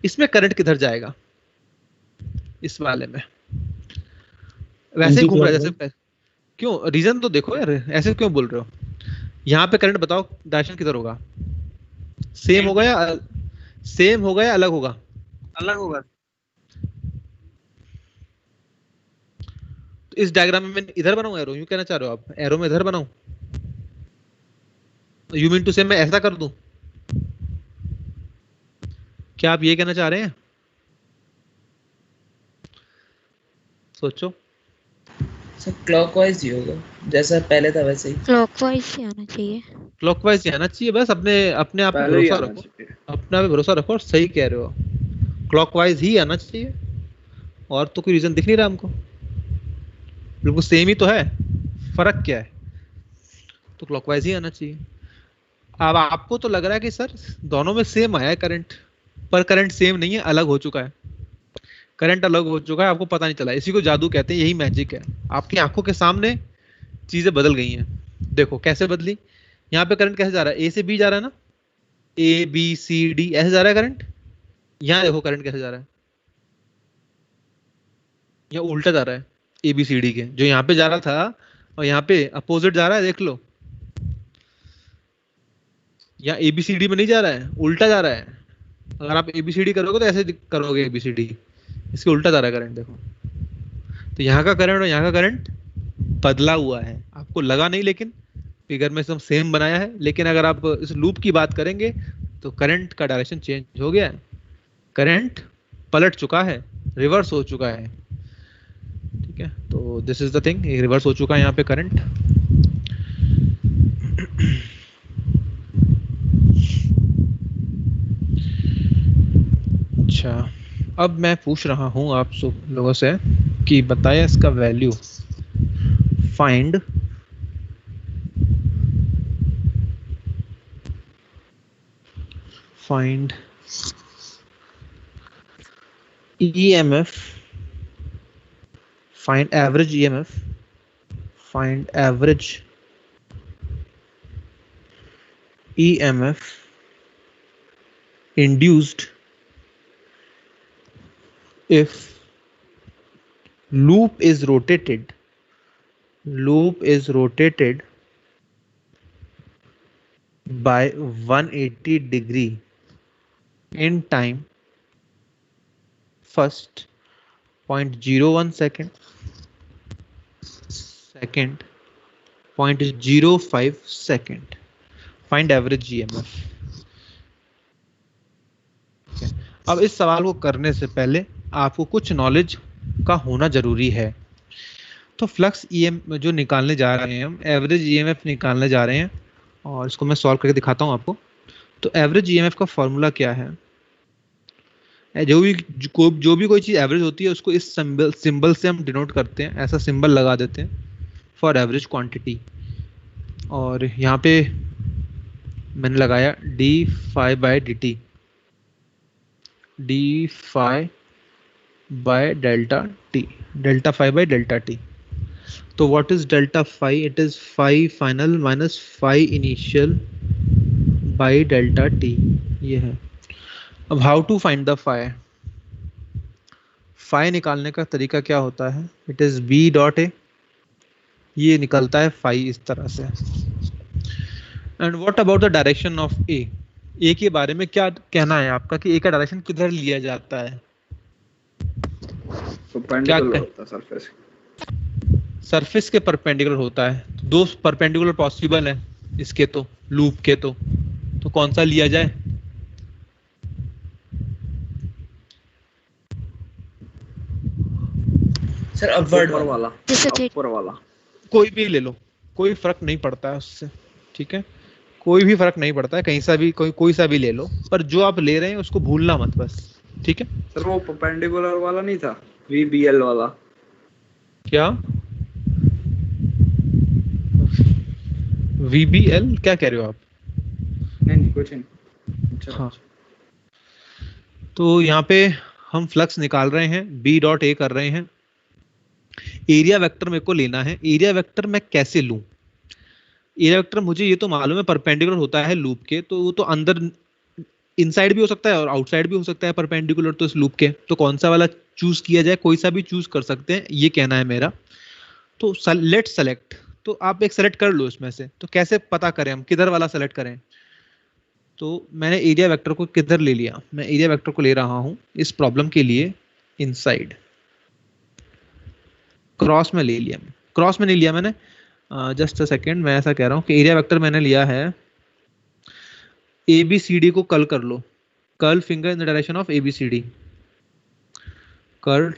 इसमें करंट किधर जाएगा इस वाले में? वैसे ही घूम रहा है जैसे क्यों? रीजन तो देखो यार, ऐसे क्यों बोल रहे हो? यहाँ पे करंट बताओ, डायरेक्शन किधर होगा? सेम होगा या अलग होगा? अलग होगा। तो इस डायग्राम में मैं इधर बनाऊं एरो? यूं कहना चाह रहे हो आप? एरो में इधर बनाऊं? यू मीन टू से मैं ऐसा कर दूं? क्या आप ये कहना चाह रहे हैं? सोचो। सर क्लॉकवाइज ही होगा, जैसा पहले था वैसे ही। क्लॉकवाइज ही आना चाहिए। क्लॉकवाइज आना चाहिए, बस अपने अपने आप पे पहले ही भरोसा आना रखो, चाहिए। अपने आप पे भरोसा रखो और सही कह रहे हो, क्लॉकवाइज ही आना चाहिए। और तो कोई रीजन दिख नहीं रहा हमको, बिल्कुल सेम ही तो है, फर्क क्या है? तो क्लॉकवाइज ही आना चाहिए। अब आपको तो लग रहा है कि सर दोनों में सेम आया है करंट, पर करंट सेम नहीं है, अलग हो चुका है। करंट अलग हो चुका है, आपको पता नहीं चला। इसी को जादू कहते हैं, यही मैजिक है। आपकी आंखों के सामने चीजें बदल गई हैं। देखो कैसे बदली। यहाँ पे करंट कैसे जा रहा है, ए से बी जा रहा है ना, ए बी सी डी ऐसे जा रहा है करंट। यहाँ देखो करंट कैसे जा रहा है, यहाँ उल्टा जा रहा है ए बी सी डी के, जो यहाँ पे जा रहा था और यहाँ पे अपोजिट जा रहा है, देख लो। यहाँ ए बी सी डी में नहीं जा रहा है, उल्टा जा रहा है। अगर आप ए बी सी डी करोगे तो ऐसे करोगे ए बी सी डी, इसके उल्टा जा रहा है करंट, देखो। तो यहाँ का करंट और यहाँ का करंट बदला हुआ है, आपको लगा नहीं, लेकिन फिगर में एकदम सेम बनाया है। लेकिन अगर आप इस लूप की बात करेंगे तो करंट का डायरेक्शन चेंज हो गया है, करंट पलट चुका है, रिवर्स हो चुका है। ठीक है, तो this is the thing, reverse हो चुका है यहाँ पे करंट। अच्छा, अब मैं पूछ रहा हूं आप सब लोगों से कि बताया इसका value. Find EMF, find average EMF, find average EMF induced if loop is rotated by 180 degree in time first 0.01 second, second 0.05 second. Find average EMF. Okay. अब इस सवाल को करने से पहले आपको कुछ नॉलेज का होना जरूरी है। तो फ्लक्स EM जो निकालने जा रहे हैं हम, एवरेज EMF निकालने जा रहे हैं, और इसको मैं सॉल्व करके दिखाता हूं आपको। तो एवरेज EMF का फॉर्मूला क्या है? जो भी कोई चीज एवरेज होती है उसको इस सिंबल से हम डिनोट करते हैं, ऐसा सिंबल लगा देते हैं फॉर एवरेज क्वांटिटी। और यहाँ पे मैंने लगाया D phi by dt, D phi by delta T, delta phi by delta T. तो what is delta phi? It is phi final minus phi initial by delta T, ये है। अब how to find the phi? Phi निकालने का तरीका क्या होता है? It is B dot A, ये निकलता है फाई इस तरह से। And what about the direction of A? A के बारे में क्या कहना है आपका कि ए का डायरेक्शन किधर लिया जाता है? परपेंडिकुलर होता है सरफेस, सरफेस के परपेंडिकुलर होता है। तो दो परपेंडिकुलर पॉसिबल है इसके, तो लूप के तो कौन सा लिया जाए? सर अपवर्ड वाला, ऊपर वाला, कोई भी ले लो, कोई फर्क नहीं पड़ता है उससे। ठीक है, कोई भी फर्क नहीं पड़ता है, कहीं सा भी कोई सा भी ले लो, पर जो आप ले रहे हैं उसको भूलना मत बस। ठीक है सर वो परपेंडिकुलर वाला नहीं था, VBL वाला? क्या VBL क्या कह रहे हो आप? नहीं कुछ नहीं। अच्छा, हाँ, तो यहाँ पे हम फ्लक्स निकाल रहे हैं, B डॉट A कर रहे हैं। एरिया वेक्टर मेरे को लेना है। एरिया वेक्टर मैं कैसे लूं? एरिया वेक्टर मुझे ये तो मालूम है परपेंडिकुलर होता है लूप के, तो वो तो अंदर इनसाइड भी हो सकता है और आउटसाइड भी हो सकता है परपेंडिकुलर तो इस लूप के। तो कौन सा वाला चूज किया जाए? कोई सा भी चूज कर सकते हैं, ये कहना है मेरा। तो लेट्स सेलेक्ट, तो आप एक सेलेक्ट कर लो इसमें से। तो कैसे पता करें हम किधर वाला सेलेक्ट करें? तो मैंने एरिया वेक्टर को किधर ले लिया? मैं एरिया वेक्टर को ले रहा हूं इस प्रॉब्लम के लिए इनसाइड, क्रॉस में ले लिया। क्रॉस में नहीं लिया मैंने, जस्ट अ सेकेंड, मैं ऐसा कह रहा हूं कि एरिया वेक्टर मैंने लिया है ABCD को कर्ल कर लो, curl finger in the direction of ABCD, curl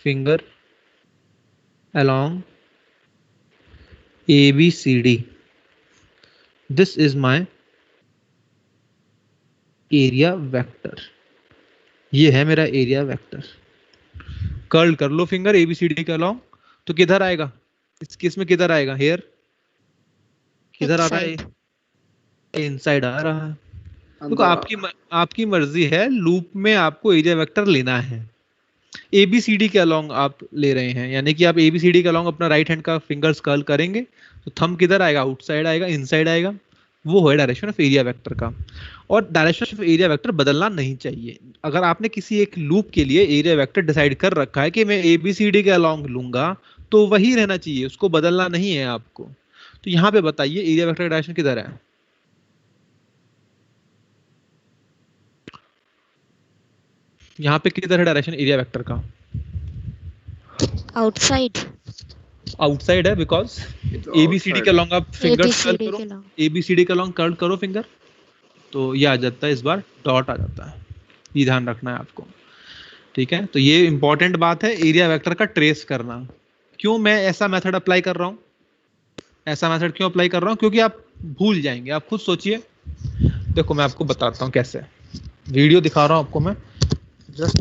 finger along ABCD. This is my area vector. ये है मेरा एरिया वेक्टर. कर्ल कर लो फिंगर ABCD के along, तो किधर आएगा इस केस में? किधर आएगा? हेयर किधर आ रहा है? इनसाइड आ रहा है. तो आपकी मर्जी है, लूप में आपको एरिया वेक्टर लेना है. ABCD के अलोंग आप ले रहे हैं, यानी कि आप ABCD के अलोंग अपना राइट हैंड का फिंगर्स कर्ल करेंगे तो थंब किधर आएगा? आउटसाइड आएगा, इनसाइड आएगा. वो है डायरेक्शन ऑफ एरिया वेक्टर का. और डायरेक्शन ऑफ एरिया वेक्टर बदलना नहीं चाहिए. अगर आपने किसी एक लूप के लिए एरिया वेक्टर डिसाइड कर रखा है कि मैं ABCD के अलोंग लूंगा, तो वही रहना चाहिए, उसको बदलना नहीं है आपको. तो यहाँ पे बताइए एरिया वेक्टर का डायरेक्शन किधर है? यहाँ पे किधर है डायरेक्शन एरिया वेक्टर का? आउटसाइड. आउटसाइड है बिकॉज ABCD के अलोंग आप फिंगर्स कर्ल करो, ABCD के अलोंग कर्ल करो फिंगर, तो ये आ जाता है, इस बार डॉट आ जाता है. ये ध्यान रखना है आपको, ठीक है. तो ये इंपॉर्टेंट बात है, एरिया वेक्टर का ट्रेस करना. क्यों मैं ऐसा मेथड अप्लाई कर रहा हूँ? ऐसा मेथड क्यों अप्लाई कर रहा हूँ? क्योंकि आप भूल जाएंगे. आप खुद सोचिए. देखो मैं आपको बताता हूँ कैसे. वीडियो दिखा रहा हूँ आपको मैं. जस्ट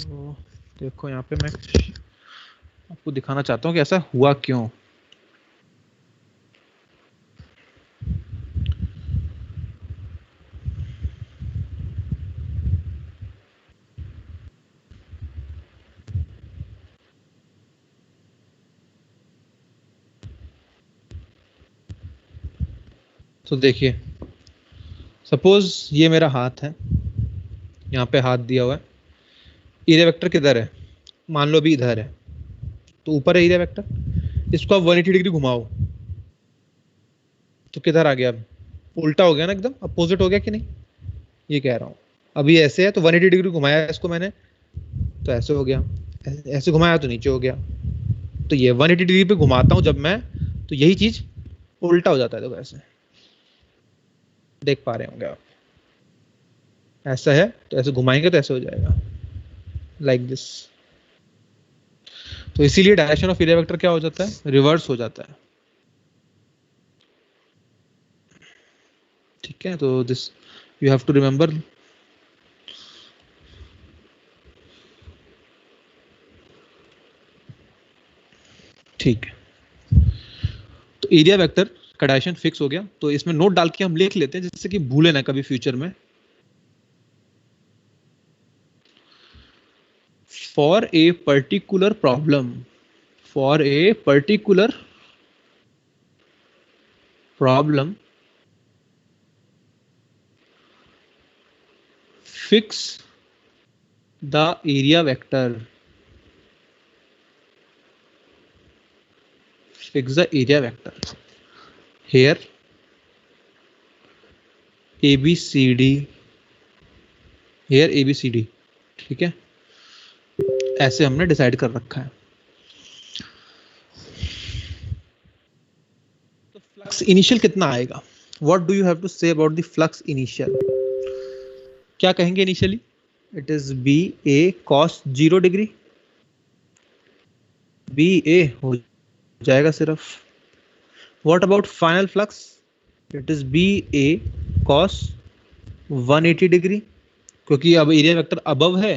तो देखो यहाँ पे मैं आपको दिखाना चाहता हूँ कि ऐसा हुआ क्यों. तो देखिए, सपोज ये मेरा हाथ है, यहाँ पे हाथ दिया हुआ है. एरिया वेक्टर किधर है? मान लो अभी इधर है, तो ऊपर है एरिया वेक्टर. इसको आप 180 डिग्री घुमाओ तो किधर आ गया? अब उल्टा हो गया ना, एकदम अपोजिट हो गया कि नहीं? ये कह रहा हूँ. अभी ऐसे है तो 180 डिग्री घुमाया इसको मैंने, तो ऐसे हो गया. ऐसे घुमाया तो नीचे हो गया. तो ये 180 डिग्री पे घुमाता हूँ जब मैं, तो यही चीज उल्टा हो जाता है. देखो ऐसे देख पा रहे होंगे आप. ऐसा है तो ऐसे घुमाएंगे तो ऐसे हो जाएगा, लाइक दिस. तो इसीलिए डायरेक्शन ऑफ एरिया वेक्टर क्या हो जाता है? रिवर्स हो जाता है. ठीक है, तो this you have to remember. ठीक है, तो एरिया वेक्टर का डायरेक्शन फिक्स हो गया. तो इसमें नोट डाल के हम लिख लेते हैं जिससे कि भूले ना कभी फ्यूचर में. For a particular problem, for a particular problem, fix the area vector, fix the area vector. Here ABCD, here ABCD. ठीक है, ऐसे हमने डिसाइड कर रखा है. तो फ्लक्स इनिशियल कितना आएगा? What do you have to say about the flux initial? क्या कहेंगे initially? It is BA cos 0 degree. BA हो जाएगा सिर्फ. What about final flux? It is BA cos 180 degree, क्योंकि अब एरिया वेक्टर अबव है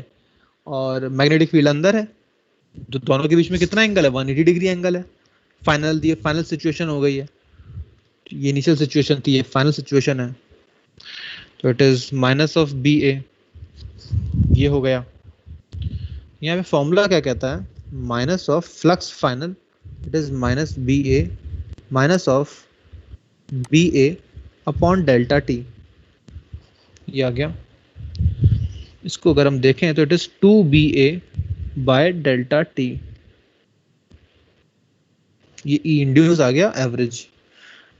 और मैग्नेटिक फील्ड अंदर है, तो दोनों के बीच में कितना एंगल है? 180 डिग्री एंगल है. फाइनल सिचुएशन हो गई है. ये इनिशियल सिचुएशन थी, ये फाइनल सिचुएशन है. तो it is minus of BA. ये हो गया. यहाँ पे फॉर्मूला क्या कहता है? Minus of flux final, it is minus BA minus of BA upon delta T. ये आ गया. इसको अगर हम देखें तो it is 2BA by delta T. ये E इंड्यूस आ गया एवरेज.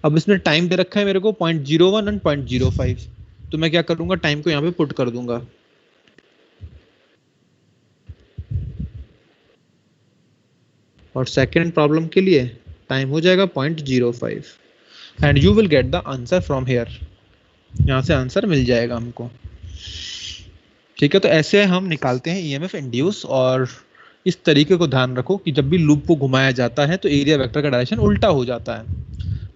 अब इसमें टाइम दे रखा है मेरे को 0.01 एंड 0.05. तो मैं क्या करूंगा? टाइम को यहाँ पे पुट कर दूंगा. और सेकेंड प्रॉब्लम के लिए टाइम हो जाएगा 0.05 and you will get the answer from here. यहाँ से आंसर मिल जाएगा हमको। ठीक है, तो ऐसे हम निकालते हैं ईएमएफ इंड्यूस। और इस तरीके को ध्यान रखो कि जब भी लूप को घुमाया जाता है तो एरिया वेक्टर का डायरेक्शन उल्टा हो जाता है।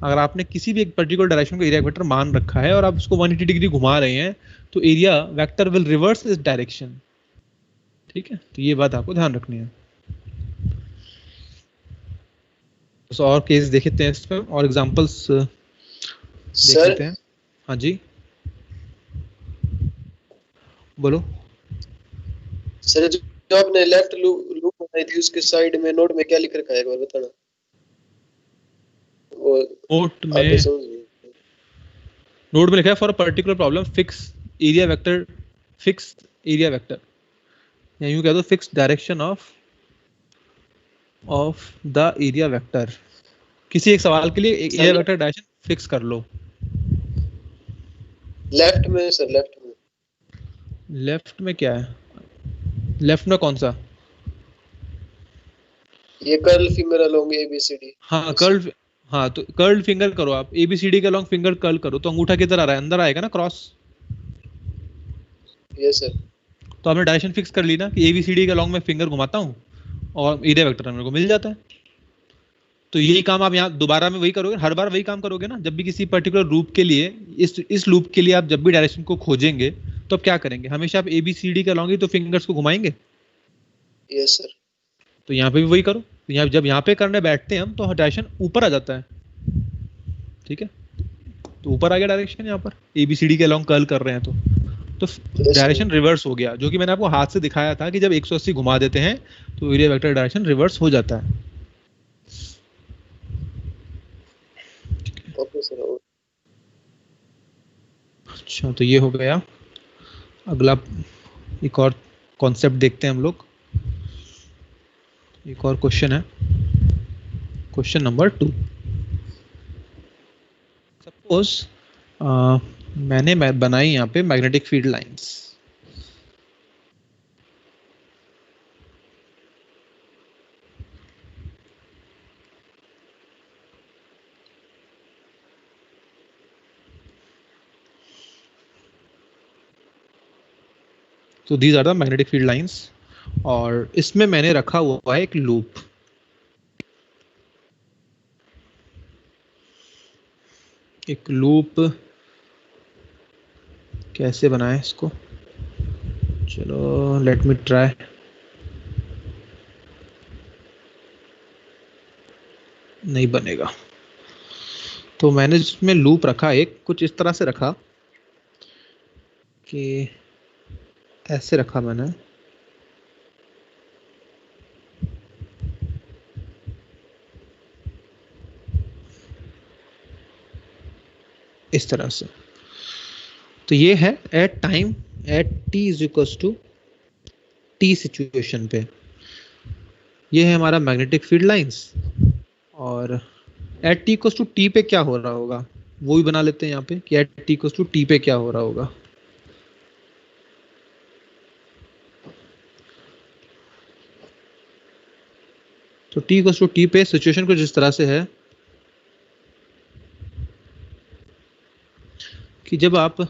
अगर आपने किसी भी एक पर्टिकुलर डायरेक्शन को एरिया वेक्टर मान रखा है और आप उसको 180 डिग्री घुमा रहे हैं तो एरिया वेक्टर विल रिवर्स इस डायरेक्शन। ठीक है, तो ये बात आपको ध्यान रखनी है। तो और केस देखते हैं इसमें, और एग्जांपल्स देख लेते हैं। हाँ जी बोलो। सर जो आपने लेफ्ट लूप बनाई थी उसके साइड में नोट में क्या लिख रखा है एक बार बताना। वो नोट में लिखा है for a particular problem fix area vector, fix area vector, या यूं कह दो fix direction of the area vector. किसी एक सवाल के लिए एक एरिया वेक्टर डायरेक्शन फिक्स कर लो। लेफ्ट में सर, लेफ्ट में क्या है? लेफ्ट में कौन सा? ये कर्ल फिंगर अलोंग एबीसीडी। हाँ कर्ल, हाँ तो कर्ल फिंगर करो आप, एबीसीडी के अलोंग फिंगर कर्ल करो तो अंगूठा किधर आ रहा है? अंदर आएगा ना क्रॉस। Yes sir. तो आपने डायरेक्शन फिक्स कर ली ना कि एबीसीडी के अलोंग में फिंगर घुमाता हूँ और एरिया वेक्टर मेरे को मिल जाता है। तो यही काम आप यहाँ दोबारा में वही करोगे, हर बार वही काम करोगे ना। जब भी किसी पर्टिकुलर लूप के लिए, इस लूप के लिए आप जब भी डायरेक्शन को खोजेंगे तो आप क्या करेंगे? हमेशा आप एबीसीडी के अलोंग ही तो फिंगर्स को घुमाएंगे। Yes sir. तो यहाँ पे भी वही करो। तो यहाँ जब यहाँ पे करने बैठते हैं हम तो डायरेक्शन ऊपर आ जाता है। ठीक है, तो ऊपर आ गया डायरेक्शन यहाँ पर, एबीसीडी के अलोंग कर्ल कर रहे हैं तो डायरेक्शन रिवर्स हो गया, जो कि मैंने आपको हाथ से दिखाया था कि जब 180 घुमा देते हैं तो एरिया वेक्टर डायरेक्शन रिवर्स हो जाता है। Okay sir. अच्छा, तो ये हो गया। अगला एक और कॉन्सेप्ट देखते हैं हम लोग। एक और क्वेश्चन है, क्वेश्चन नंबर 2। सपोज मैंने बनाई यहाँ पे मैग्नेटिक फील्ड लाइंस। तो these are the magnetic field lines, और इसमें मैंने रखा हुआ है एक लूप। एक लूप कैसे बनाएं इसको? चलो लेट मी ट्राई। नहीं बनेगा। तो मैंने इसमें लूप रखा एक कुछ इस तरह से रखा कि ऐसे रखा मैंने, इस तरह से। तो ये है at time at T is equals to T situation पे। ये है हमारा मैग्नेटिक फील्ड लाइंस, और at T equals to T पे क्या हो रहा होगा वो भी बना लेते हैं यहाँ पे कि at T equals to T पे क्या हो रहा होगा। तो टी इक्वल्स टू टी पे सिचुएशन कुछ इस तरह से है कि जब आप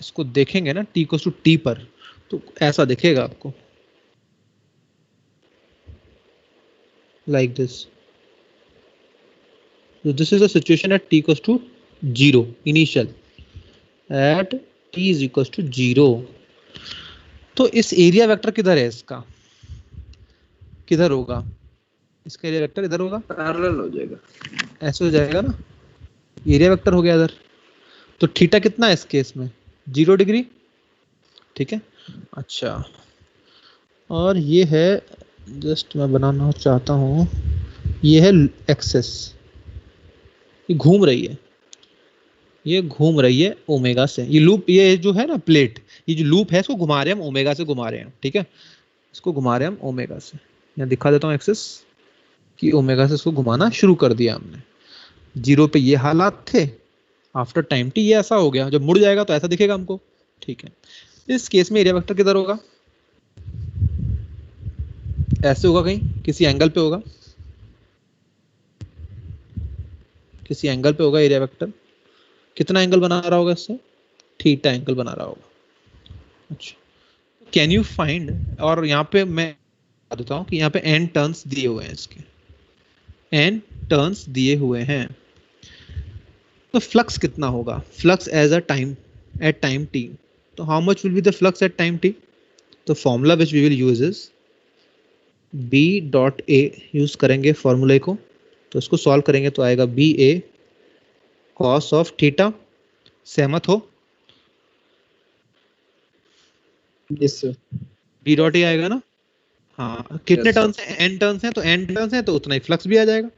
इसको देखेंगे ना टी इक्वल्स टू टी पर, तो ऐसा दिखेगा आपको, like this. So this is the situation at t equals to 0 initial, at t is equals to 0। तो इस एरिया वेक्टर किधर है? इसका किधर होगा? इसका एरिया वेक्टर इधर होगा, पैरेलल हो जाएगा, ऐसे हो जाएगा ना, एरिया वेक्टर हो गया इधर। तो थीटा कितना है इस केस में? 0 डिग्री। ठीक है, अच्छा, और ये है, जस्ट मैं बनाना चाहता हूँ, ये है एक्सेस, ये घूम रही है, ये घूम रही है ओमेगा से। ये लूप, ये जो है ना प्लेट, ये जो लूप है इसको घुमा रहे हैं हम ओमेगा से घुमा रहे हैं। ठीक है, इसको घुमा रहे हैं हम ओमेगा से। यहाँ दिखा देता हूँ एक्सेस कि ओमेगा से इसको घुमाना शुरू कर दिया हमने। 0 पे ये हालात थे, आफ्टर टाइम टी ये ऐसा हो गया, जब मुड़ जाएगा तो ऐसा दिखेगा हमको। ठीक है, इस केस में एरिया वेक्टर किधर होगा? ऐसे होगा, कहीं किसी एंगल पे होगा, किसी एंगल पे होगा एरिया वेक्टर। कितना एंगल बना रहा होगा इससे? थीटा एंगल बना रहा होगा। अच्छा, कैन यू फाइंड, और यहाँ पे मैं बता देता हूँ कि यहाँ पे n टर्न्स दिए हुए हैं, इसके n टर्न्स दिए हुए हैं, तो फ्लक्स कितना होगा, flux as a time at time t, तो how much will be the flux at time t, तो formula which we will use is b dot a, use करेंगे फॉर्मूले को, तो इसको सॉल्व करेंगे तो आएगा B A cos of theta, सहमत हो? Yes sir. B dot A आएगा ना? हाँ, कितने Yes, sir. टर्न्स हैं, n टर्न्स हैं, तो n टर्न्स हैं तो उतना ही फ्लक्स भी आ जाएगा,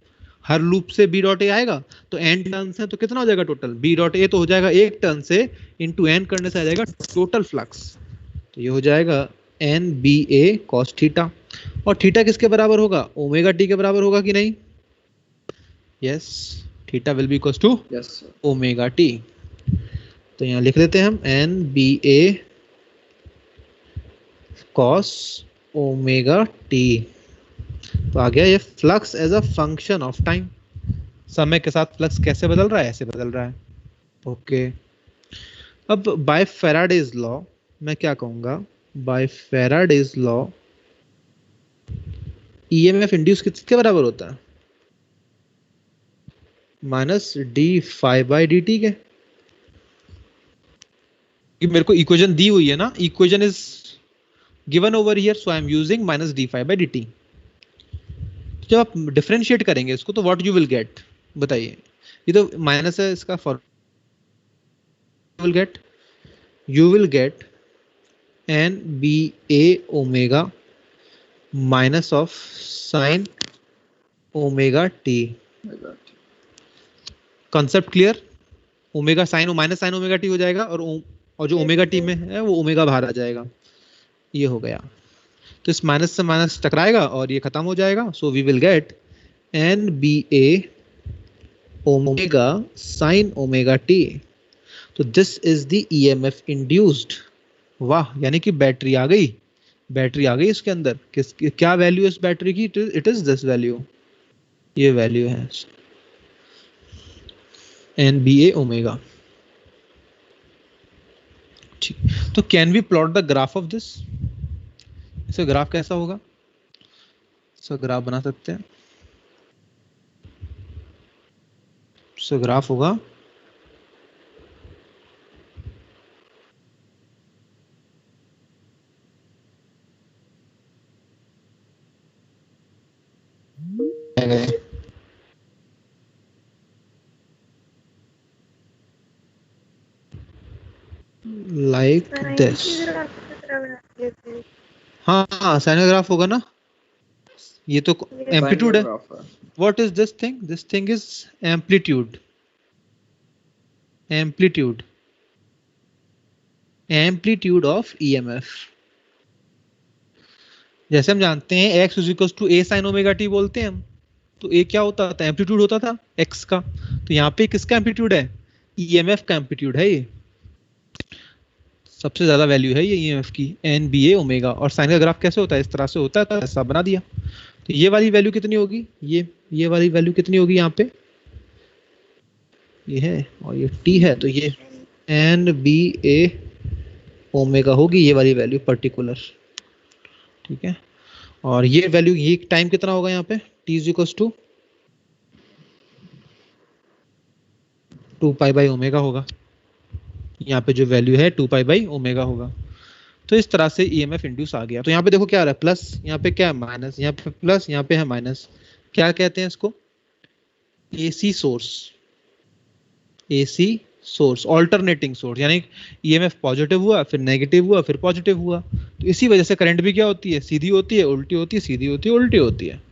हर लूप से b डॉट ए आएगा, तो n टर्न्स हैं तो कितना हो जाएगा टोटल, b डॉट ए तो हो जाएगा एक टर्न से इनटू n करने से आ जाएगा टोटल फ्लक्स, तो ये हो जाएगा n B A cos theta, और थीटा किसके बराबर होगा, ओमेगा टी के बराबर होगा कि नहीं? Yes, theta will be equals to yes sir. Omega T, तो यहाँ लिख देते हैं हम n B A cos omega T, तो आ गया ये flux as a function of time, समय के साथ फ्लक्स कैसे बदल रहा है, ऐसे बदल रहा है। ओके, अब बाय फैराडेज लॉ मैं क्या कहूंगा, by Faraday's law EMF induce किसके बराबर होता है, minus D phi by D T के, मेरे को इक्वेशन दी हुई है ना, equation is given over here, so I am using minus D phi by D T. जब आप डिफरेंशिएट करेंगे इसको तो व्हाट यू विल गेट, बताइए, ये तो माइनस है, इसका formula you will get N B A omega minus of sine omega T, concept clear, omega sine minus sine omega T हो जाएगा, और जो ओमेगा टी में है वो ओमेगा बाहर आ जाएगा, ये हो गया, तो इस माइनस से माइनस टकराएगा और ये खत्म हो जाएगा, so we will get N B A omega sine omega T, तो this is the EMF induced. वाह, यानी कि बैटरी आ गई, बैटरी आ गई इसके अंदर, क्या वैल्यू है इस बैटरी की, इट इज दिस वैल्यू, ये वैल्यू है एन बी ए ओमेगा। ठीक, तो can we plot the graph of this, इसका ग्राफ कैसा होगा, इसका ग्राफ बना सकते हैं, इसका ग्राफ होगा लाइक दिस, हाँ साइन ग्राफ होगा ना, ये तो एम्पलीट्यूड है, what is this thing, this thing is amplitude, amplitude, amplitude of EMF, जैसे हम जानते हैं x is equal to a sin omega t बोलते हैं हम, तो a क्या होता था, एम्पलीट्यूड होता था x का, तो यहाँ पे किसका एम्पलीट्यूड है, ईएमएफ का एम्पलीट्यूड है, ये सबसे ज्यादा वैल्यू है ये ईएमएफ की, एन बी ए ओमेगा, और साइन का ग्राफ कैसे होता है, इस तरह से होता है, तो ऐसा बना दिया, तो ये वाली वैल्यू कितनी होगी, ये वाली वैल्यू कितनी होगी, यहाँ पे ये है और ये t है, तो ये एन बी ए ओमेगा होगी, ये वाली वैल्यू पर्टिकुलर, ठीक है, और ये वैल्यू, ये टाइम कितना होगा यहाँ पे, t is equal to 2 pi by omega होगा, यहाँ पे जो वैल्यू है 2 पाई बाई ओमेगा होगा, तो इस तरह से ईएमएफ इंड्यूस आ गया, तो यहाँ पे देखो क्या आ रहा है, प्लस, यहाँ पे क्या है माइनस, यहाँ पे प्लस, यहाँ पे है माइनस, क्या कहते हैं इसको, AC source, AC source, alternating source, यानी ईएमएफ पॉजिटिव हुआ, फिर नेगेटिव हुआ, फिर पॉजिटिव हुआ, तो इसी वजह से करंट भी क्या होती है, सीधी होती है, उल्टी होती है, सीधी होती है, उल्टी होती है,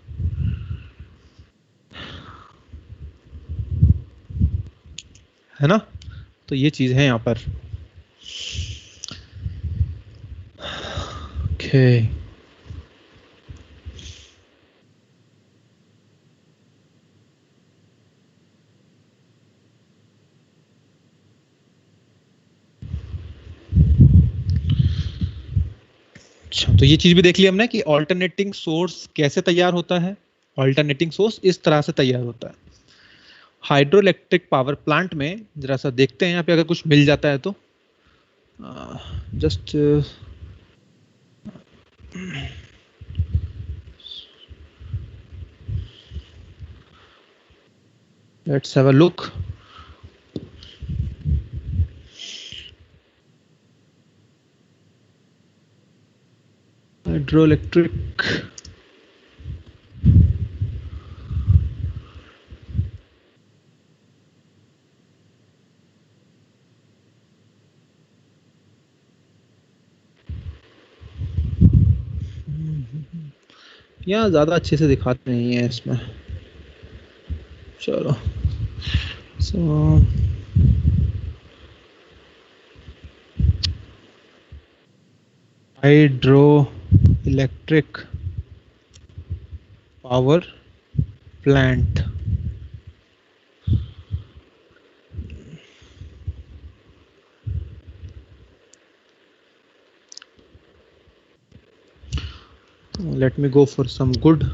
है ना, तो ये चीज है यहाँ पर। ओके, अच्छा, तो ये चीज भी देख ली हमने कि ऑल्टरनेटिंग सोर्स कैसे तैयार होता है, ऑल्टरनेटिंग सोर्स इस तरह से तैयार होता है। हाइड्रो इलेक्ट्रिक पावर प्लांट में जरा सा देखते हैं यहाँ पे, अगर कुछ मिल जाता है तो just let's have a look. Hydroelectric. यहाँ ज्यादा अच्छे से दिखाते नहीं है इसमें, चलो। So hydroelectric power plant, let me go for some good.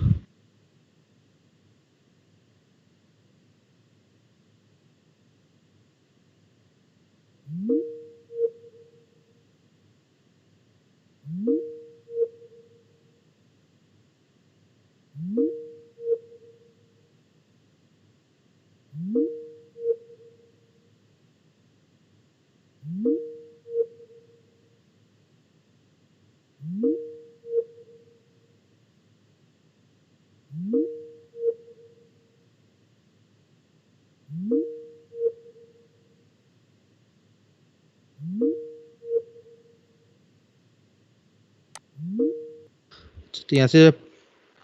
तो यहाँ से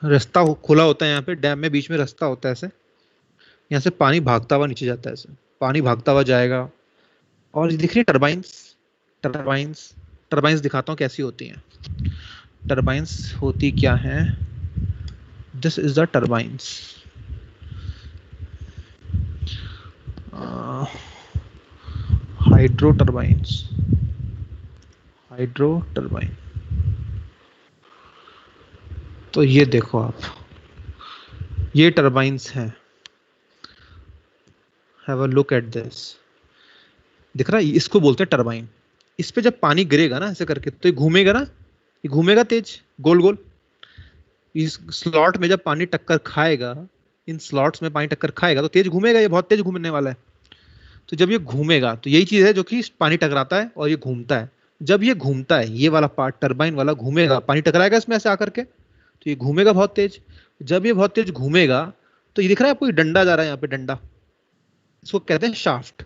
रास्ता खुला होता है, यहाँ पे डैम में बीच में रास्ता होता है ऐसे, यहाँ से पानी भागता हुआ नीचे जाता है, ऐसे पानी भागता हुआ जाएगा। और दिख रही है टरबाइंस, टरबाइंस टरबाइंस दिखाता हूँ कैसी होती हैं। टरबाइंस होती क्या है, this is the turbines. Hydro turbines, hydro turbine. तो ये देखो आप, ये टरबाइंस हैं। Have a look at this, दिख रहा है, इसको बोलते हैं टरबाइन। इस पे जब पानी गिरेगा ना ऐसे करके तो ये घूमेगा ना, ये घूमेगा तेज गोल गोल। इस स्लॉट में जब पानी टक्कर खाएगा, इन स्लॉट्स में पानी टक्कर खाएगा तो तेज घूमेगा, ये बहुत तेज घूमने वाला है। तो जब ये घूमेगा तो यही चीज है जो कि पानी टकराता है और ये घूमता है। जब ये घूमता है, ये वाला पार्ट टरबाइन वाला घूमेगा, पानी टकराएगा इसमें ऐसे आकर के, तो ये घूमेगा बहुत तेज। जब ये बहुत तेज घूमेगा तो ये दिख रहा है आपको, ये डंडा जा रहा है यहाँ पे, डंडा, इसको कहते हैं शाफ्ट।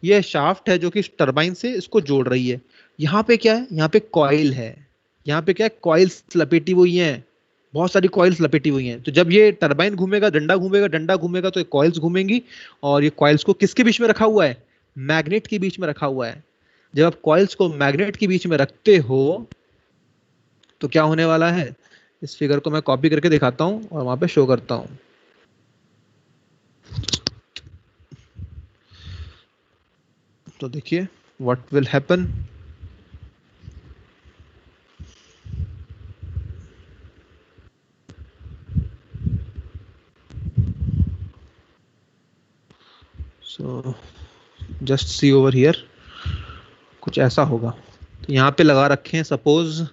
ये शाफ्ट है जो कि टरबाइन से इसको जोड़ रही है। यहाँ पे क्या है, यहाँ पे कॉइल है, यहाँ पे क्या है, कॉइल्स लपेटी हुई हैं, बहुत सारी कॉइल्स लपेटी हुई हैं। तो जब ये टरबाइन घूमेगा, डंडा घूमेगा, डंडा घूमेगा तो ये कॉइल्स घूमेंगी। और ये कॉइल्स को किसके बीच में रखा हुआ है, मैग्नेट के बीच में रखा हुआ है। जब आप कॉइल्स को मैग्नेट के बीच में रखते हो तो क्या होने वाला है, इस फिगर को मैं कॉपी करके दिखाता हूं और वहां पे शो करता हूं। तो देखिए what will happen. So just see over here, कुछ ऐसा होगा। तो यहाँ पे लगा रखे हैं, सपोज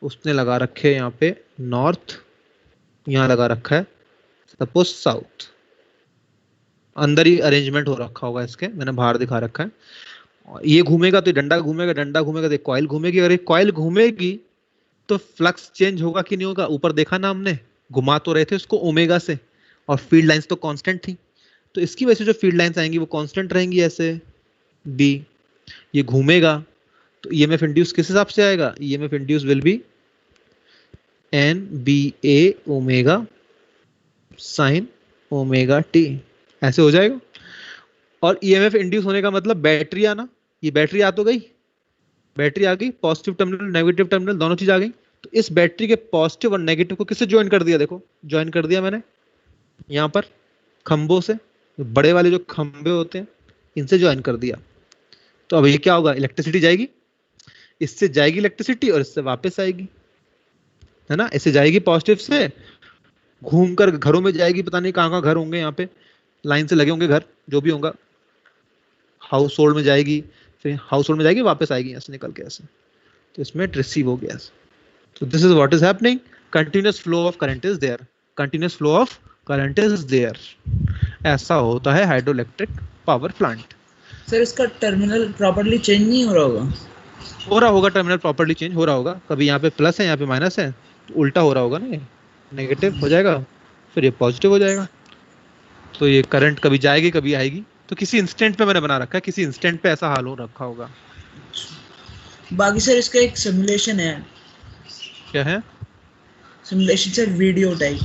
उसने लगा रखे हैं यहाँ पे नॉर्थ, यहाँ लगा रखा है सपोज साउथ। अंदर ही अरेंजमेंट हो रखा होगा इसके, मैंने बाहर दिखा रखा है। ये घूमेगा तो डंडा घूमेगा, डंडा घूमेगा तो कॉइल घूमेगी। और ये कॉइल घूमेगी तो फ्लक्स चेंज होगा कि नहीं होगा, ऊपर देखा ना हमने, घुमा तो रहे थे उसको ओमेगा से, और फील्ड लाइंस तो कांस्टेंट थी। तो इसकी वजह से जो फील्ड लाइंस आएंगी वो कांस्टेंट रहेंगी ऐसे बी। ये घूमेगा तो ईएमएफ इंड्यूस किस हिसाब से आएगा, EMF induce will be N B A omega sine omega T, ऐसे हो जाएगा। और ईएमएफ इंड्यूस होने का मतलब बैटरी आना, ये बैटरी आ तो गई, बैटरी आ गई, पॉजिटिव टर्मिनल नेगेटिव टर्मिनल दोनों चीज आ गई। तो इस बैटरी के पॉजिटिव और नेगेटिव को किससे ज्वाइन कर दिया, देखो ज्वाइन कर दिया मैंने यहाँ पर खंभों से, बड़े वाले जो खंभे होते हैं इनसे ज्वाइन कर दिया। तो अब ये क्या होगा, इलेक्ट्रिसिटी जाएगी, इससे जाएगी इलेक्ट्रिसिटी और इससे वापस आएगी, है ना। इससे जाएगी पॉजिटिव से, घूमकर घरों में जाएगी, पता नहीं कहाँ कहाँ घर होंगे, यहाँ पे लाइन से लगे होंगे घर, जो भी होगा, हाउस होल्ड में जाएगी, फिर हाउस होल्ड में जाएगी, वापस आएगी यहाँ से निकल के ऐसे, तो इसमें रिसीव हो गया। तो this is what is happening, continuous flow of current is there, continuous flow of current is there. ऐसा होता है हाइड्रोइलेक्ट्रिक पावर प्लांट। सर इसका टर्मिनल प्रॉपर्ली चेंज नहीं हो रहा होगा? हो रहा होगा, टर्मिनल प्रॉपर्ली चेंज हो रहा होगा, कभी यहाँ पे प्लस है यहाँ पे माइनस है, तो उल्टा हो रहा होगा ना, ये नेगेटिव हो जाएगा फिर ये पॉजिटिव हो जाएगा। तो ये करंट कभी जाएगी कभी आएगी, तो किसी इंस्टेंट पे मैंने बना रखा है, किसी इंस्टेंट पे ऐसा हाल हो रखा होगा। बाकी सर इसका एक सिमुलेशन है। क्या है? सिमुलेशन सर वीडियो टाइप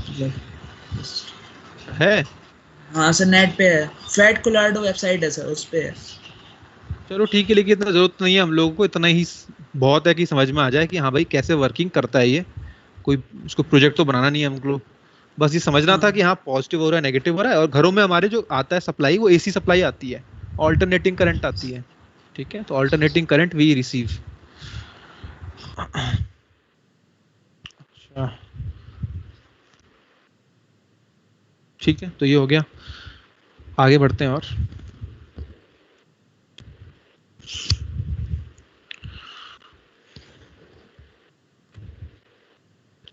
है? हाँ सर नेट पे है, फैट कोलार्डो वेबसाइट है सर, उस पे है। चलो ठीक है, लेकिन इतना जरूरत नहीं है हम लोगों को, इतना ही बहुत है कि समझ में आ जाए कि हाँ भाई कैसे वर्किंग करता है ये। कोई उसको प्रोजेक्ट तो बनाना नहीं है हमको, बस ये समझना था कि हाँ पॉजिटिव हो रहा है नेगेटिव हो रहा है। और घरों में हमारे जो आता है सप्लाई, वो एसी सप्लाई आती है, ऑल्टरनेटिंग करंट आती है, ठीक है, तो ऑल्टरनेटिंग करंट वी रिसीव। अच्छा ठीक है, तो ये हो गया, आगे बढ़ते हैं। और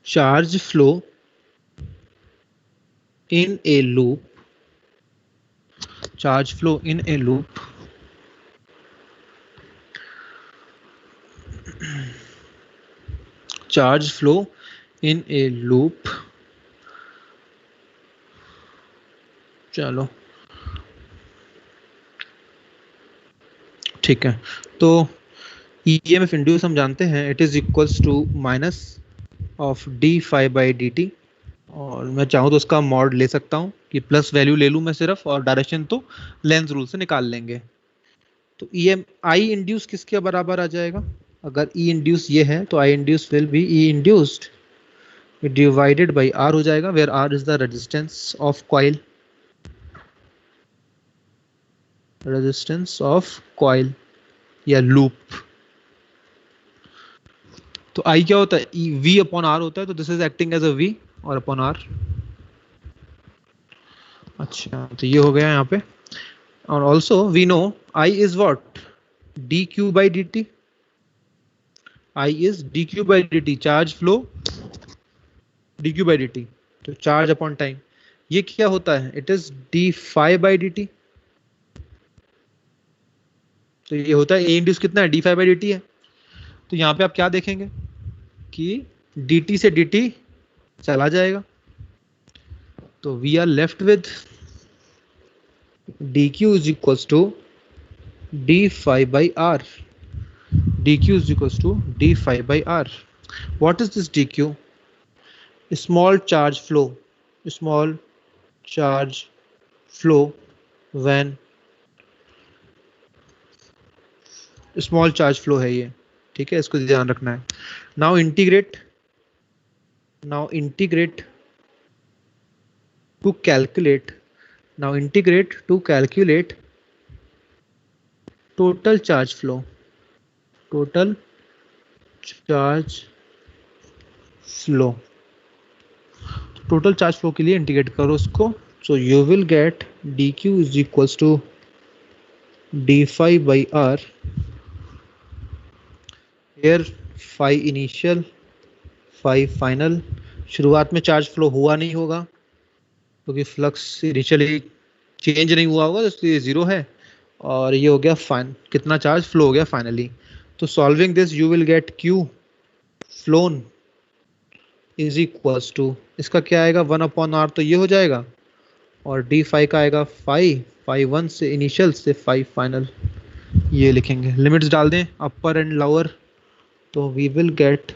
charge flow in a loop, charge flow in a loop, charge flow in a loop, चलो ठीक है। तो EMF इंड्यूस हम जानते हैं, it is equals to minus of D phi by D T, और मैं चाहूँ तो उसका मॉड ले सकता हूँ कि प्लस वैल्यू ले लूँ मैं सिर्फ, और डायरेक्शन तो लेंस रूल से निकाल लेंगे। तो आई इंड्यूस किसके बराबर आ जाएगा? अगर ई इंड्यूस ये है तो I induce will be E induced divided by R हो जाएगा, where R is the resistance of coil, resistance of coil या लूप। तो आई क्या होता है? वी अपॉन आर होता है, तो this is acting as a V और अपॉन आर। अच्छा तो ये हो गया यहाँ पे। और also we know I is what, D Q by D T, I is D Q by D T, charge flow D Q by D T, तो चार्ज अपॉन टाइम। ये क्या होता है? It is D phi by D T, तो ये होता है E induce कितना है? D phi by D T है। तो यहाँ पे आप क्या देखेंगे कि डी टी से डी टी चला जाएगा, तो we are left with dq is equals to d phi by r, dq is equals to d phi by r. What is this dq? Small charge flow, small charge flow when small charge flow है ये, ठीक है, इसको ध्यान रखना है। now integrate to calculate, now integrate to calculate total charge flow, total charge flow, total charge flow के लिए इंटीग्रेट करो उसको, so you will get dq is equals to d phi by r, here phi initial phi final। शुरुआत में charge flow हुआ नहीं होगा क्योंकि फ्लक्स इनिशियली चेंज नहीं हुआ होगा, इसलिए जीरो है। और ये हो गया फाइन, कितना चार्ज फ्लो हो गया फाइनली। तो solving this you will get Q flown is equals to, इसका क्या आएगा 1 अपॉन आर, तो ये हो जाएगा, और डी फाई का आएगा फाई 1 से इनिशियल से फाई फाइनल, ये लिखेंगे। लिमिट्स डाल दें अपर एंड लोअर, तो we will get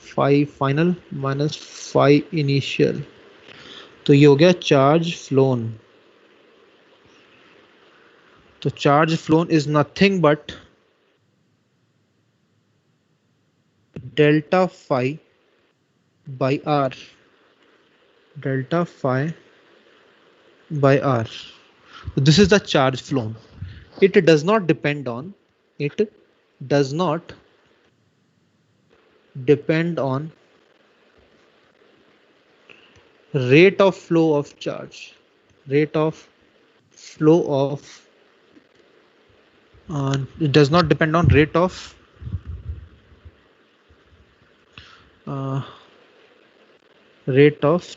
phi final minus phi initial, तो ये हो गया चार्ज फ्लोन। तो charge flown is nothing but delta phi by R, delta phi by R, this is the charge flown. It does not depend on rate of flow of charge, rate of flow of It does not depend on rate of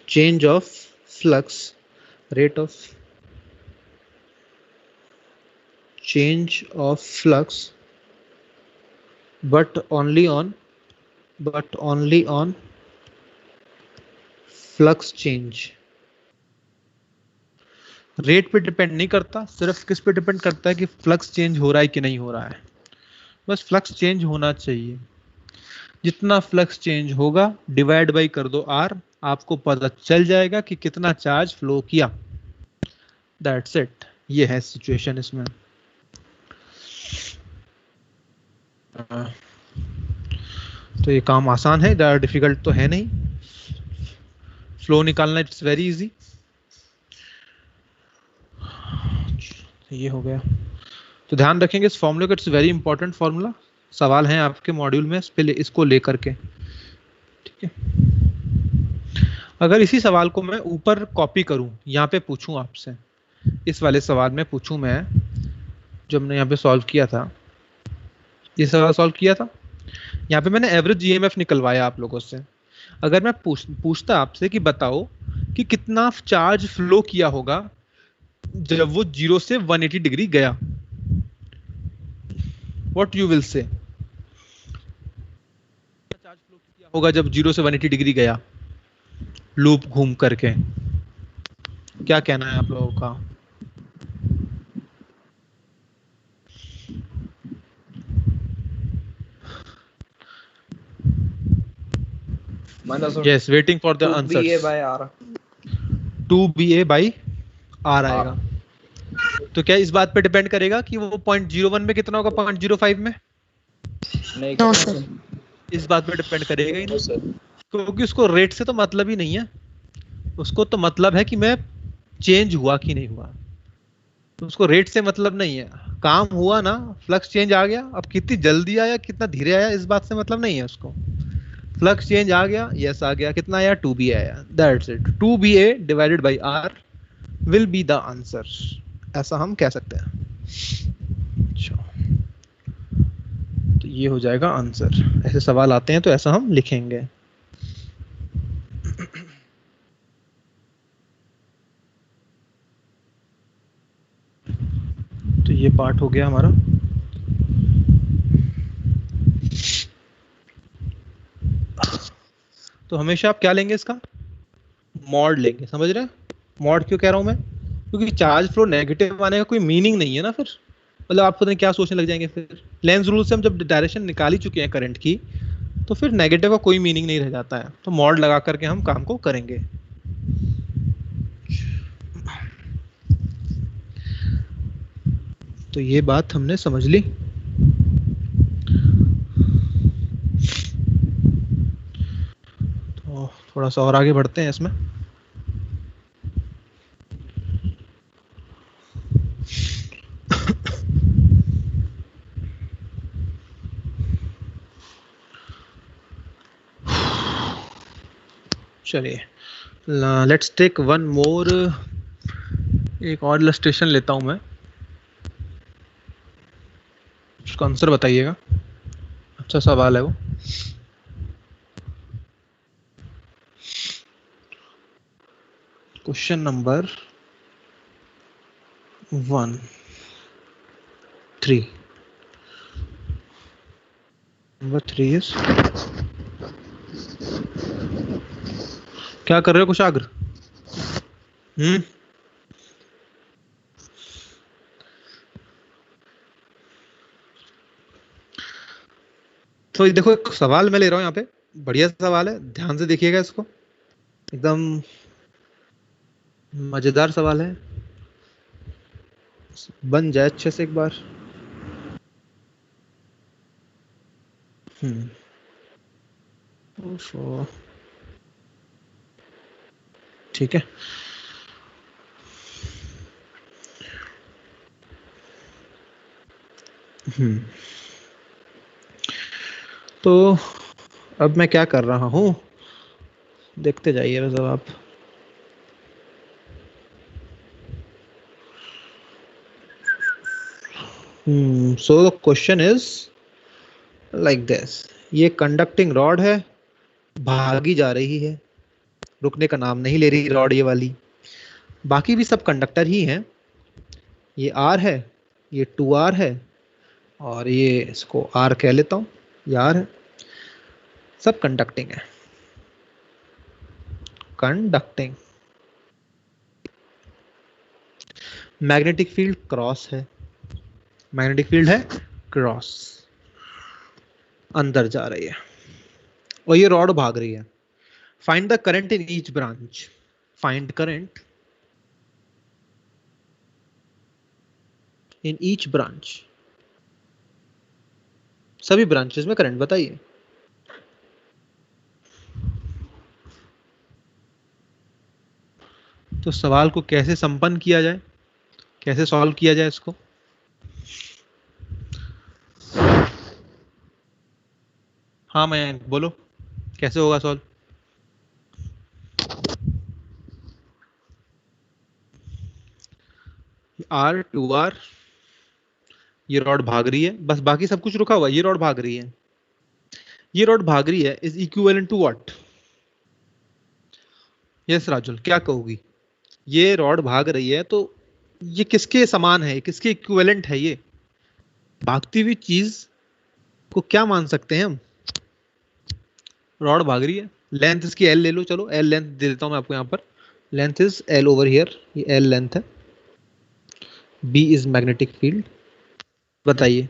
change of flux, rate of change of flux, but only on flux change. Rate पे depend नहीं करता, सिर्फ किस पे depend करता है कि flux change हो रहा है कि नहीं हो रहा है. बस फ्लक्स चेंज होना चाहिए. जितना फ्लक्स चेंज होगा डिवाइड बाई कर दो R, आपको पता चल जाएगा कि कितना चार्ज फ्लो किया. That's it. ये है सिचुएशन इसमें. तो ये काम आसान है, ज़्यादा डिफिकल्ट तो है नहीं. फ्लो निकालना इट्स वेरी इजी. ये हो गया. तो ध्यान रखेंगे इस फॉर्मूले का, इट्स वेरी इंपॉर्टेंट फॉर्मूला. सवाल हैं आपके मॉड्यूल में इसको लेकर के. ठीक है. अगर इसी सवाल को मैं ऊपर कॉपी करूं, यहाँ पे पूछूं आपसे, इस वाले सवाल में पूछूं मैं, जो हमने यहाँ पे सॉल्व किया था, ये सवाल सॉल्व किया था, यहाँ पे मैंने एवरेज ईएमएफ निकलवाया आप लोगों से. अगर मैं पूछता आपसे कि बताओ कि कितना चार्ज फ्लो किया होगा जब वो 0 से 180 डिग्री गया, what you will say. Charge flow किया होगा जब 0 से 180 डिग्री गया लूप घूम करके, क्या कहना है आप लोगों का. Yes, waiting for the answers. 2BA by R. 2BA by R आएगा. तो क्या इस बात पे डिपेंड करेगा कि वो 0.01 में कितना होगा, 0.05 में? नहीं No, sir. इस बात पे डिपेंड करेगा ही नो नहीं, सर. क्योंकि उसको रेट से तो मतलब ही नहीं है. उसको तो मतलब है कि मैं चेंज हुआ कि नहीं हुआ. तो उसको रेट से मतलब नहीं है. काम हुआ ना, फ्लक्स चेंज आ गया. अब कितनी जल्दी आया कितना धीरे आया इस बात से मतलब नहीं है उसको. फ्लक्स चेंज आ गया, यस आ गया, कितना आया, 2BA आया. That's it. 2BA divided by R will be the answer. ऐसा हम कह सकते हैं. अच्छा, तो ये हो जाएगा आंसर. ऐसे सवाल आते हैं तो ऐसा हम लिखेंगे. तो ये पार्ट हो गया हमारा. तो हमेशा आप क्या लेंगे, इसका मॉड लेंगे. समझ रहे हैं? मॉड क्यों कह रहा हूं मैं? क्योंकि चार्ज फ्लो नेगेटिव आने का कोई मीनिंग नहीं है ना. फिर मतलब आप पता नहीं क्या सोचने लग जाएंगे. फिर लेंस रूल से हम जब डायरेक्शन निकाल ही चुके हैं करंट की, तो फिर नेगेटिव का कोई मीनिंग नहीं रह जाता है. तो मॉड लगा करके हम काम को करेंगे. तो ये बात हमने समझ ली. तो थोड़ा सा और आगे बढ़ते हैं इसमें. चलिए, लेट्स टेक वन मोर. एक और इलस्ट्रेशन लेता हूं मैं, उसका आंसर बताइएगा. अच्छा सवाल है वो. Question number 3. नंबर 3 इज, क्या कर रहे हो कुशाग्र? तो ये देखो, एक सवाल मैं ले रहा हूं यहाँ पे. बढ़िया सवाल है, ध्यान से देखिएगा इसको. एकदम मजेदार सवाल है. बन जाए अच्छे से एक बार. ठीक है. तो अब मैं क्या कर रहा हूं, देखते जाइए बस. अब आप So the question is like this. ये कंडक्टिंग रॉड है, भागी जा रही है, रुकने का नाम नहीं ले रही रॉड ये वाली। बाकी भी सब कंडक्टर ही हैं। ये R है, ये 2R है, और ये इसको R कह लेता हूँ, ये R है। सब कंडक्टिंग है, कंडक्टिंग। मैग्नेटिक फील्ड क्रॉस है, मैग्नेटिक फील्ड है क्रॉस, अंदर जा रही है, और ये रॉड भाग रही है। Find the current in each branch. Find current in each branch. सभी ब्रांचेस में करंट बताइए। तो सवाल को कैसे संपन्न किया जाए, कैसे सॉल्व किया जाए इसको? हाँ मैं बोलो, कैसे होगा सॉल्व? R 2R, ये रॉड भाग रही है, बस बाकी सब कुछ रुका हुआ है। ये रॉड भाग रही है, ये रॉड भाग रही है, is equivalent to what? Yes Rajul, क्या कहोगी? ये रॉड भाग रही है तो ये किसके समान है, किसके इक्विवेलेंट है? ये भागती हुई चीज को क्या मान सकते हैं हम? रॉड भाग रही है, लेंथ इसकी L ले लो, चलो L लेंथ दे देता हूं मैं आपको यहाँ पर। Length is L over here, ये L लेंथ है। B is magnetic field. बताइए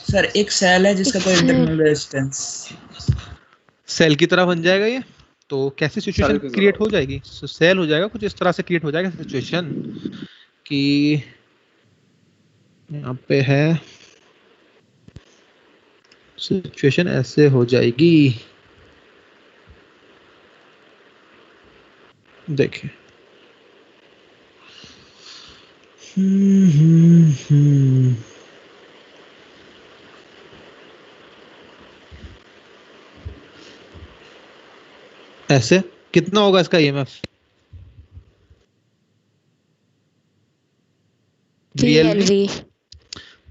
सर एक सेल है जिसका कोई इंटरनल रेजिस्टेंस। सेल की तरह बन जाएगा ये, तो कैसी सिचुएशन क्रिएट हो जाएगी? सेल हो जाएगा, कुछ इस तरह से क्रिएट हो जाएगा सिचुएशन कि यहाँ पे है, सिचुएशन ऐसे हो जाएगी, देखिए। ऐसे कितना होगा इसका EMF? VLV।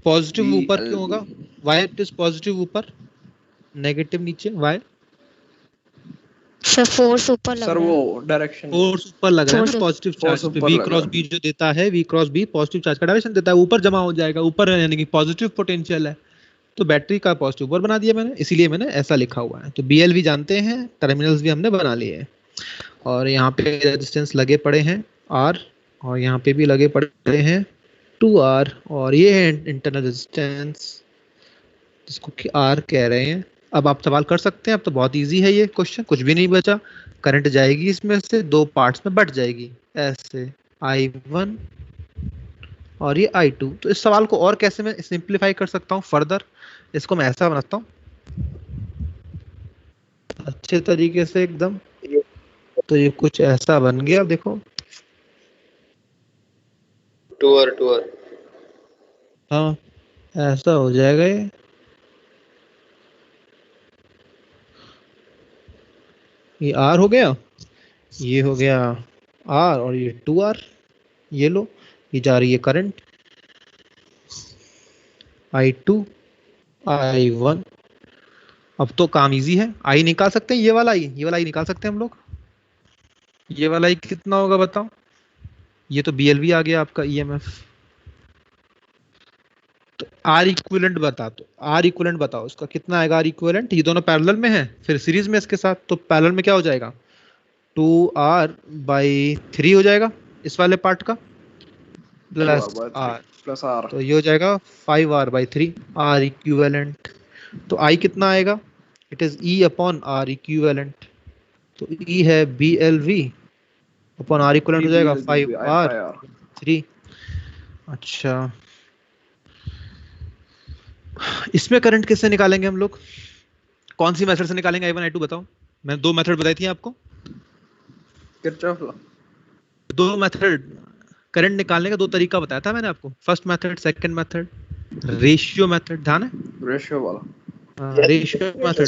पॉजिटिव ऊपर क्यों होगा? Why it is पॉजिटिव ऊपर, नेगेटिव नीचे? Why? सर फोर्स ऊपर लग सर रहा है। वो डायरेक्शन फोर्स ऊपर लग रहा है ना, पॉजिटिव चार्ज पे। V क्रॉस B जो देता है, V cross B positive charge का डायरेक्शन देता है, ऊपर जमा हो जाएगा, ऊपर यानी कि पॉजिटिव पोटेंशियल है। तो बैटरी का पॉजिटिव ऊपर बना दिया मैंने, इसीलिए मैंने ऐसा लिखा हुआ है। तो BL भी जानते हैं, टर्मिनल्स भी हमने बना लिए हैं, और यहाँ पे रेजिस्टेंस लगे पड़े हैं R, और यहाँ पे भी लगे पड़े हैं 2R, और ये है इंटरनल रेजिस्टेंस जिसको कि R कह रहे हैं। अब आप सवाल कर सकते हैं, अब तो बहुत इजी है ये क्वेश्चन, कुछ भी नहीं बचा। करंट जाएगी इसमें से, दो पार्ट्स में बट जाएगी, ऐसे I1 और ये I2। तो इस सवाल को और कैसे मैं सिंप्लीफाई कर सकता हूँ फर्दर? इसको मैं ऐसा बनाता हूँ अच्छे तरीके से एकदम। तो ये कुछ ऐसा बन गया, अब देखो 2R हाँ ऐसा हो जाएगा ये R हो गया, ये हो गया R, और ये 2R। ये लो, ये जा रही है करंट I2 I1। अब तो काम इजी है, I निकाल सकते हैं, ये वाला I निकाल सकते हैं हम लोग। ये वाला I कितना होगा बताओ? ये तो BLV आ गया आपका EMF। तो R इक्विवेलेंट बता, तो R इक्विवेलेंट बताओ इसका कितना आएगा? R इक्विवेलेंट, ये दोनों पैरेलल में है, फिर सीरीज में इसके साथ, तो पैरेलल में क्या हो जाएगा? 2R/3 हो जाएगा इस वाले पार्ट का, प्लस R, तो ये हो जाएगा 5R/3 R इक्विवेलेंट। तो I कितना आएगा? It is E upon R equivalent. तो E है BLV अपॉन R इक्विवेलेंट हो जाएगा 5R/3। अच्छा, इसमें करंट किससे निकालेंगे हम लोग? कौन सी मेथड से निकालेंगे I1 I2 बताओ? मैंने दो मेथड बताई थी आपको, दो मेथड करंट निकालने का, दो तरीका बताया था मैंने आपको। First method, second method, ratio method, ध्यान है? रेशियो वाला, रेशियो मेथड।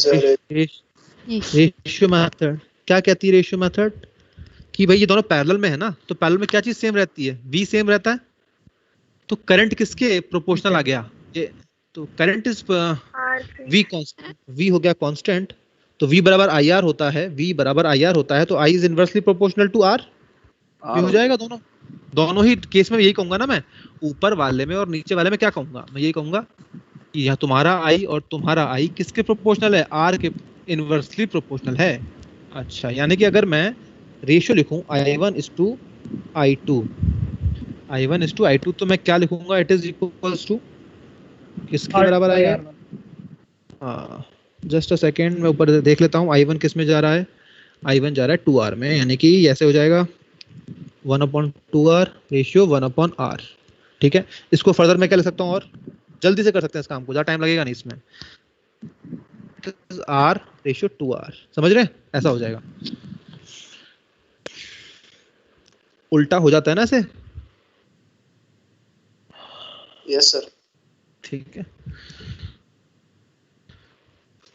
रेशियो मेथड क्या कहती है? रेशियो मेथड कि भाई ये दोनों पैरेलल में है ना, तो पैरेलल में क्या चीज सेम रहती है, v सेम रहता है, तो करंट किसके प्रोपोर्शनल आ गया, ये तो current is R3 v constant, v हो गया कांस्टेंट, तो v बराबर आई आर होता है, v बराबर आई आर होता है, तो i is inversely proportional to r, ये हो जाएगा दोनों, दोनों ही केस में यही कहूंगा ना मैं, ऊपर वाले में और नीचे वाले में क्या कहूंगा, मैं यही कहूंगा कि यह तुम्हारा i और तुम्हारा i किसके प्रोपोर्शनल है, r के इनवर्सली प्रोपोर्शनल है। अच्छा, यानी कि अगर मैं रेशियो लिखूं i1 is to i2, i1 is to i2, तो मैं क्या लिखूंगा, इट इज इक्वल्स टू किसके बराबर आएगा, हाँ जस्ट अ सेकेंड, मैं ऊपर देख लेता हूँ i1 किस में जा रहा है, i1 जा रहा है 2r में, यानी कि ऐसे हो जाएगा 1/2r रेशियो 1/r। ठीक है, इसको फर्दर मैं क्या लिख सकता हूँ, और जल्दी से कर सकते हैं इस काम को, ज़्यादा टाइम लगेगा नहीं इसमें, r रेशियो 2r, समझ रहे हैं, ऐसा हो जाएगा, उल्टा हो जाता है ना ऐसे, यस सर। ठीक है,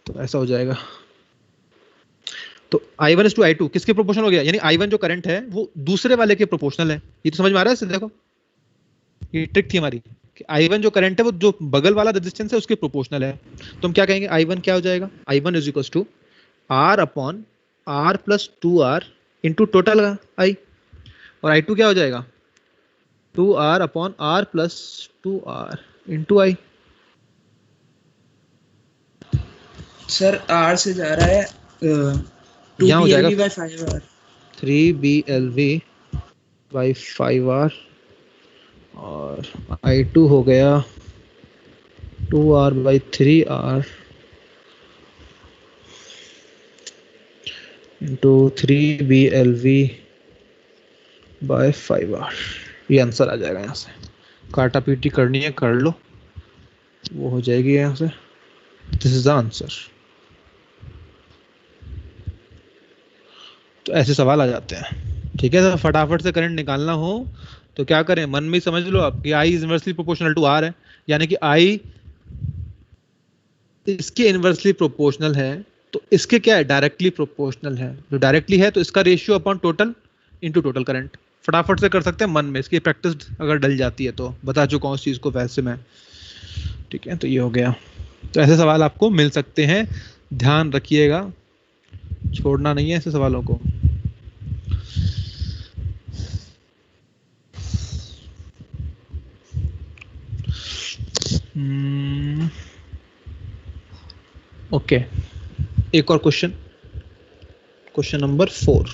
तो ऐसा हो जाएगा, तो i1 is to i2 किसके प्रोपोर्शनल हो गया, यानी i1 जो करंट है वो दूसरे वाले के प्रोपोर्शनल है, ये तो समझ में आ रहा है इससे, देखो ये ट्रिक थी हमारी कि i1 जो करंट है वो जो बगल वाला रेजिस्टेंस है उसके प्रोपोर्शनल है, तो हम क्या कहेंगे, i1 क्या हो जाएगा, i1 is equals to r upon r plus 2r into total i, और i2 क्या हो जाएगा 2r upon r plus 2r into i। Sir R से जा रहा है यहाँ हो जाएगा 2BLV by 5R। 3BLV by 5R, और I2 हो गया 2R by 3R into 3BLV by 5R, ये आंसर आ जाएगा, यहाँ से काटा पीटी करनी है कर लो, वो हो जाएगी यहाँ से, दिस इज द आंसर। तो ऐसे सवाल आ जाते हैं, ठीक है, तो फटाफट से करंट निकालना हो तो क्या करें, मन में ही समझ लो आप कि I is inversely proportional to R है, यानी कि आई इसके इनवर्सली प्रोपोर्शनल है, तो इसके क्या है, डायरेक्टली प्रोपोर्शनल है, जो डायरेक्टली है तो इसका ratio upon total into total current, फटाफट से कर सकते हैं मन में, इसकी प्रैक्टिस अगर डल जाती है तो बता चुका हूँ उस चीज़ को वैसे में, ठीक है, तो ये हो गया, तो ऐसे सवाल आपको मिल सकते हैं, ध्यान रखिएगा, छोड़ना नहीं है ऐसे सवालों को। ओके, एक और क्वेश्चन, क्वेश्चन नंबर 4,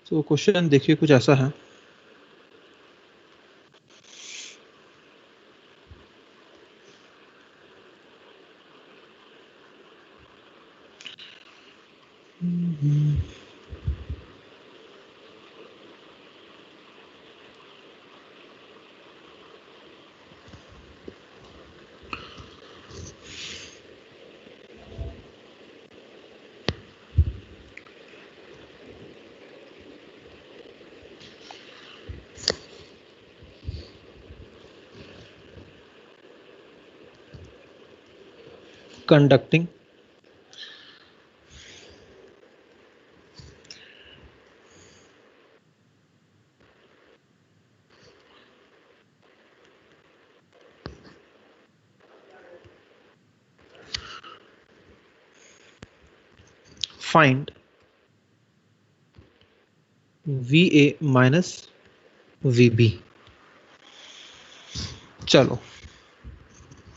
तो क्वेश्चन देखिए कुछ ऐसा है, conducting find VA minus VB। चलो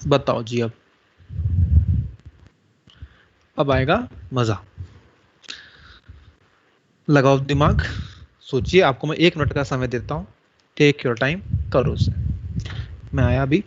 बताओ जी, अब आएगा मजा, लगाओ दिमाग, सोचिए, आपको मैं 1 मिनट का समय देता हूं, टेक योर टाइम, करो उसे, मैं आया अभी।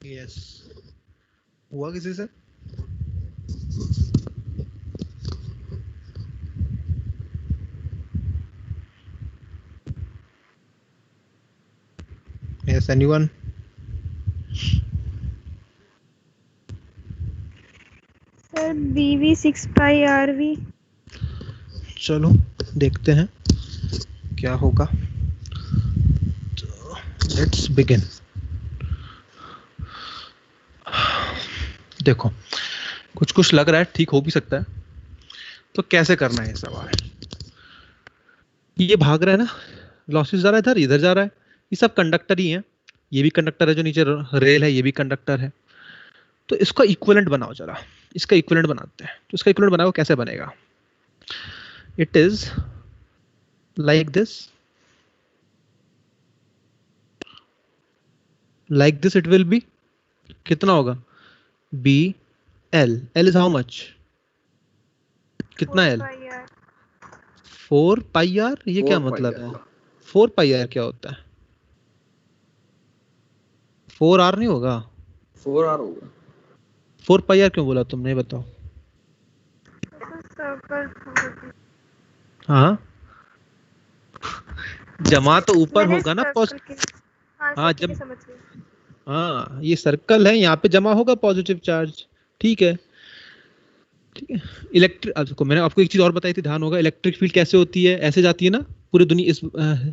यस, हुआ किसी से? Yes, anyone? सर BV 6 पाई RV। चलो देखते हैं क्या होगा। तो लेट्स बिगिन। देखो, कुछ कुछ लग रहा है ठीक हो भी सकता है। तो कैसे करना है सवाल? ये भाग रहा है ना, लॉसेस जा रहा है इधर, इधर जा रहा है, ये सब कंडक्टर ही है। ये भी कंडक्टर है, जो नीचे रेल है ये भी कंडक्टर है। तो इसका इक्विवेलेंट बनाओ जरा, इसका इक्विवेलेंट बनाते हैं। तो इसका इक्विवेलेंट बनाओ, कैसे बनेगा? It is like this it will be, कितना होगा? B L, L is how much? कितना एल? 4 pi R. ये क्या मतलब है? 4 पाई आर क्या होता है? 4 आर नहीं होगा? 4R होगा। 4 पाई आर क्यों बोला तुमने, बताओ? हाँ, जमा तो ऊपर होगा ना हाँ, जब हाँ ये सर्कल है, यहाँ पे जमा होगा पॉजिटिव चार्ज। ठीक है, ठीक है। इलेक्ट्रिक, मैंने आपको एक चीज और बताई थी, ध्यान होगा। इलेक्ट्रिक फील्ड कैसे होती है? ऐसे जाती है ना पूरी दुनिया, इस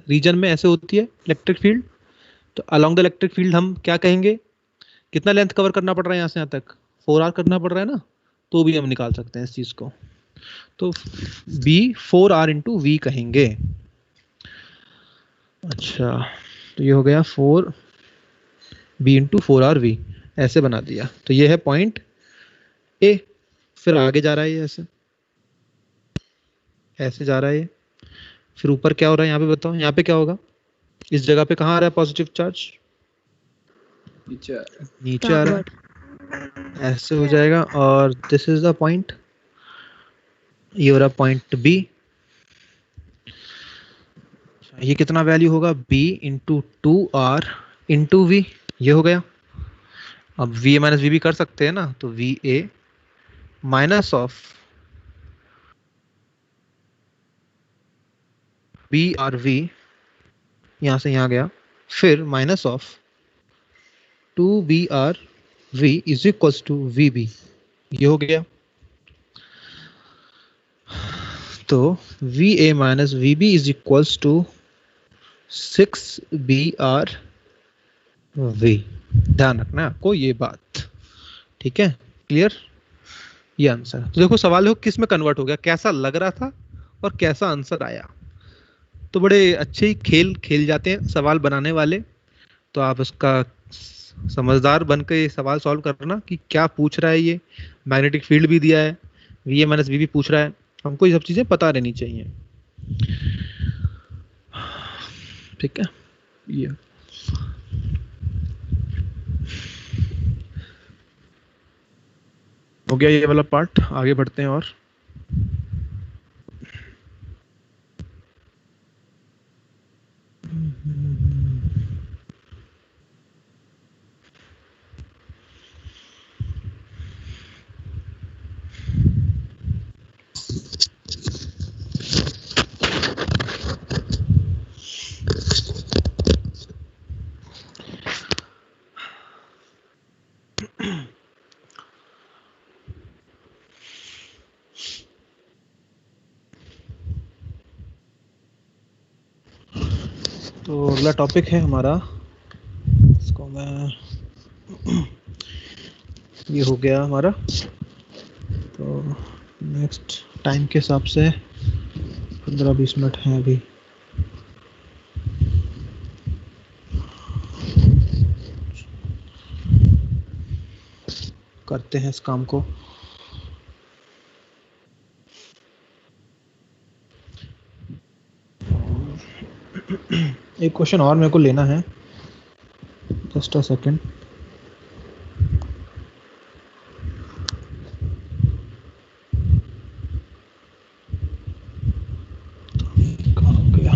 रीजन में ऐसे होती है इलेक्ट्रिक फील्ड। तो अलोंग द इलेक्ट्रिक फील्ड हम क्या कहेंगे? कितना लेंथ कवर करना पड़ रहा है यहाँ से यहाँ तक? 4R करना पड़ रहा है ना, तो भी हम निकाल सकते हैं इस चीज को। तो B 4R इंटू V कहेंगे। अच्छा, तो ये हो गया 4B इंटू 4RV, ऐसे बना दिया। तो ये है पॉइंट ए। फिर आगे जा रहा है ये ऐसे, ऐसे जा रहा है ये। फिर ऊपर क्या हो रहा है यहाँ पे, बताओ? यहाँ पे क्या होगा? इस जगह पे कहाँ आ रहा है पॉजिटिव चार्ज? नीचे आ रहा है, ऐसे हो जाएगा। और दिस इज द पॉइंट, ये हो रहा पॉइंट बी। ये कितना वैल्यू होगा? B into 2R into V, ये हो गया। अब VA माइनस VB कर सकते हैं ना, तो VA माइनस ऑफ BRV, यहां से यहां गया, फिर minus of 2BRV is equals to VB, ये हो गया। तो VA minus VB is equals to 6BRV। ध्यान रखना है आपको ये बात, ठीक है? क्लियर? ये आंसर। तो देखो सवाल देखो किस में कन्वर्ट हो गया, कैसा लग रहा था और कैसा आंसर आया। तो बड़े अच्छे ही खेल खेल जाते हैं सवाल बनाने वाले। तो आप उसका समझदार बन के ये सवाल सॉल्व करना कि क्या पूछ रहा है ये। मैग्नेटिक फील्ड भी दिया है, VA माइनस VB पूछ रहा है, हमको ये सब चीजें पता रहनी चाहिए। ठीक है, ये हो गया ये वाला पार्ट। आगे बढ़ते हैं और तो अगला टॉपिक है हमारा, इसको मैं ये हो गया हमारा। तो नेक्स्ट टाइम के हिसाब से 15-20 मिनट हैं अभी। करते हैं इस काम को। एक क्वेश्चन और मेरे को लेना है, जस्ट अ सेकेंड। कहाँ गया?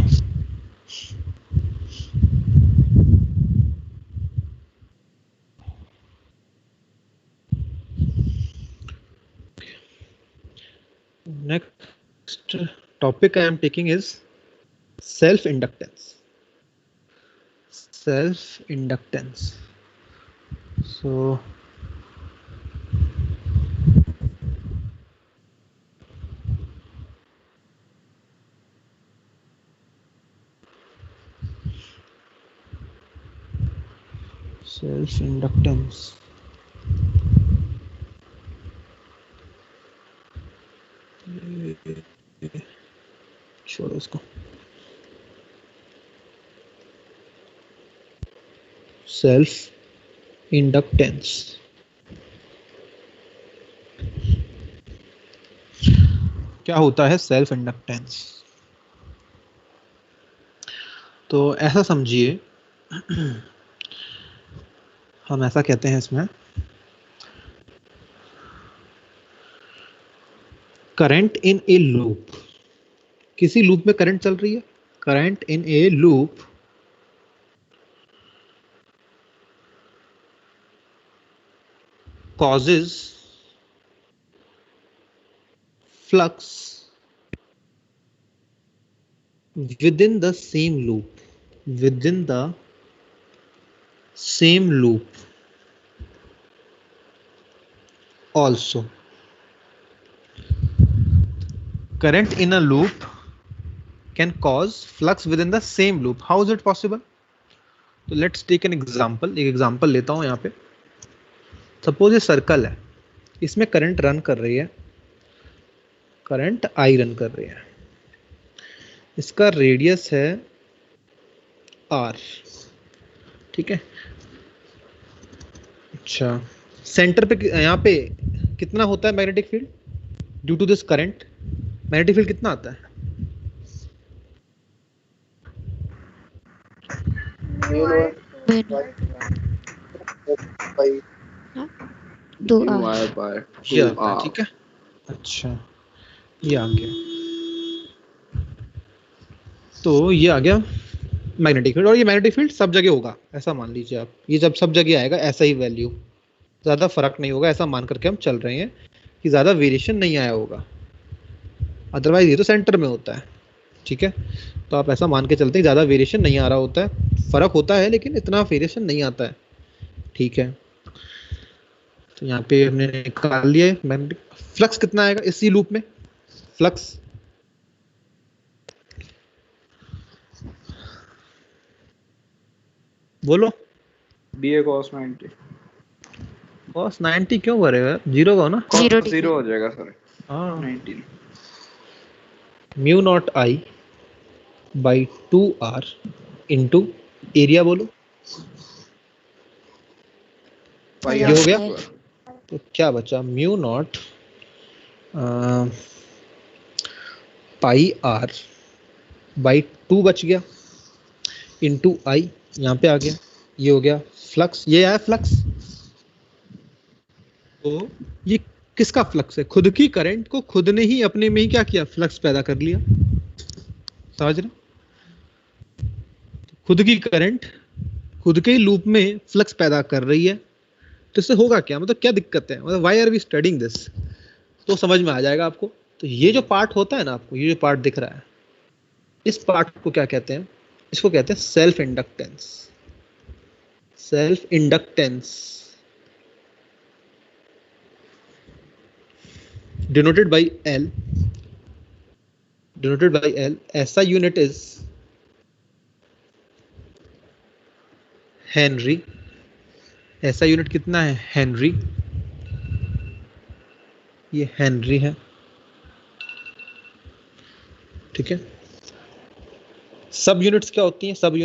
Next topic I am taking is self-inductance. Self-inductance. So self-inductance. छोड़ो इसको। सेल्फ इंडक्टेंस क्या होता है? सेल्फ इंडक्टेंस तो ऐसा समझिए, हम ऐसा कहते हैं इसमें करंट इन ए लूप, किसी लूप में करंट चल रही है, current in A loop causes flux within the same loop, within the same loop also. Current in a loop can cause flux within the same loop. How is it possible? तो let's take an example. एक example लेता हूं यहाँ पे। Suppose ये circle है, इसमें current run कर रही है, करंट आई रन कर रही है, इसका रेडियस है आर, ठीक है। अच्छा, सेंटर पे यहाँ पे कितना होता है magnetic field due to this current? Magnetic field कितना आता है? टू वाई बाय ये आता है, ठीक है। अच्छा, ये आ गया, तो ये आ गया मैग्नेटिक फील्ड। और ये मैग्नेटिक फील्ड सब जगह होगा, ऐसा मान लीजिए आप। ये जब सब जगह आएगा ऐसा ही वैल्यू, ज़्यादा फर्क नहीं होगा, ऐसा मान करके हम चल रहे हैं कि ज़्यादा वेरिएशन नहीं आया होगा। अदरवाइज ये तो सेंटर में होता है, ठीक है। तो आप ऐसा मान के चलते हैं ज़्यादा वेरिएशन नहीं आ रहा होता है, फ़र्क होता है लेकिन इतना वेरिएशन नहीं आता है, ठीक है। तो यहाँ पे हमने निकाल लिया मैग्नेटिक फ्लक्स कितना आएगा इसी लूप में। फ्लक्स बोलो। BA cos 90 cos 90 क्यों करेगा? जीरो का हो ना? जीरो हो जाएगा सर। हाँ, 19 mu naught I by 2r into area बोलो, ये हो गया। तो क्या बचा? Mu naught pi R by 2 बच गया इंटू आई, यहाँ पे आ गया, ये हो गया फ्लक्स। ये आया फ्लक्स। तो ये किसका फ्लक्स है? खुद की करंट को खुद ने ही अपने में ही क्या किया? फ्लक्स पैदा कर लिया। समझ रहे? खुद की करंट खुद के ही लूप में फ्लक्स पैदा कर रही है। तो इससे होगा क्या? मतलब क्या दिक्कत है? मतलब why are we studying this? तो समझ में आ जाएगा आपको। तो ये जो पार्ट होता है ना, आपको ये जो पार्ट दिख रहा है, इस पार्ट को क्या कहते हैं? इसको कहते हैं self inductance. Self inductance denoted by L, denoted by L. ऐसा यूनिट इज हेनरी। ऐसा यूनिट कितना है? हेनरी। ये हेनरी है, ठीक है। सब यूनिट्स क्या होती हैं? सब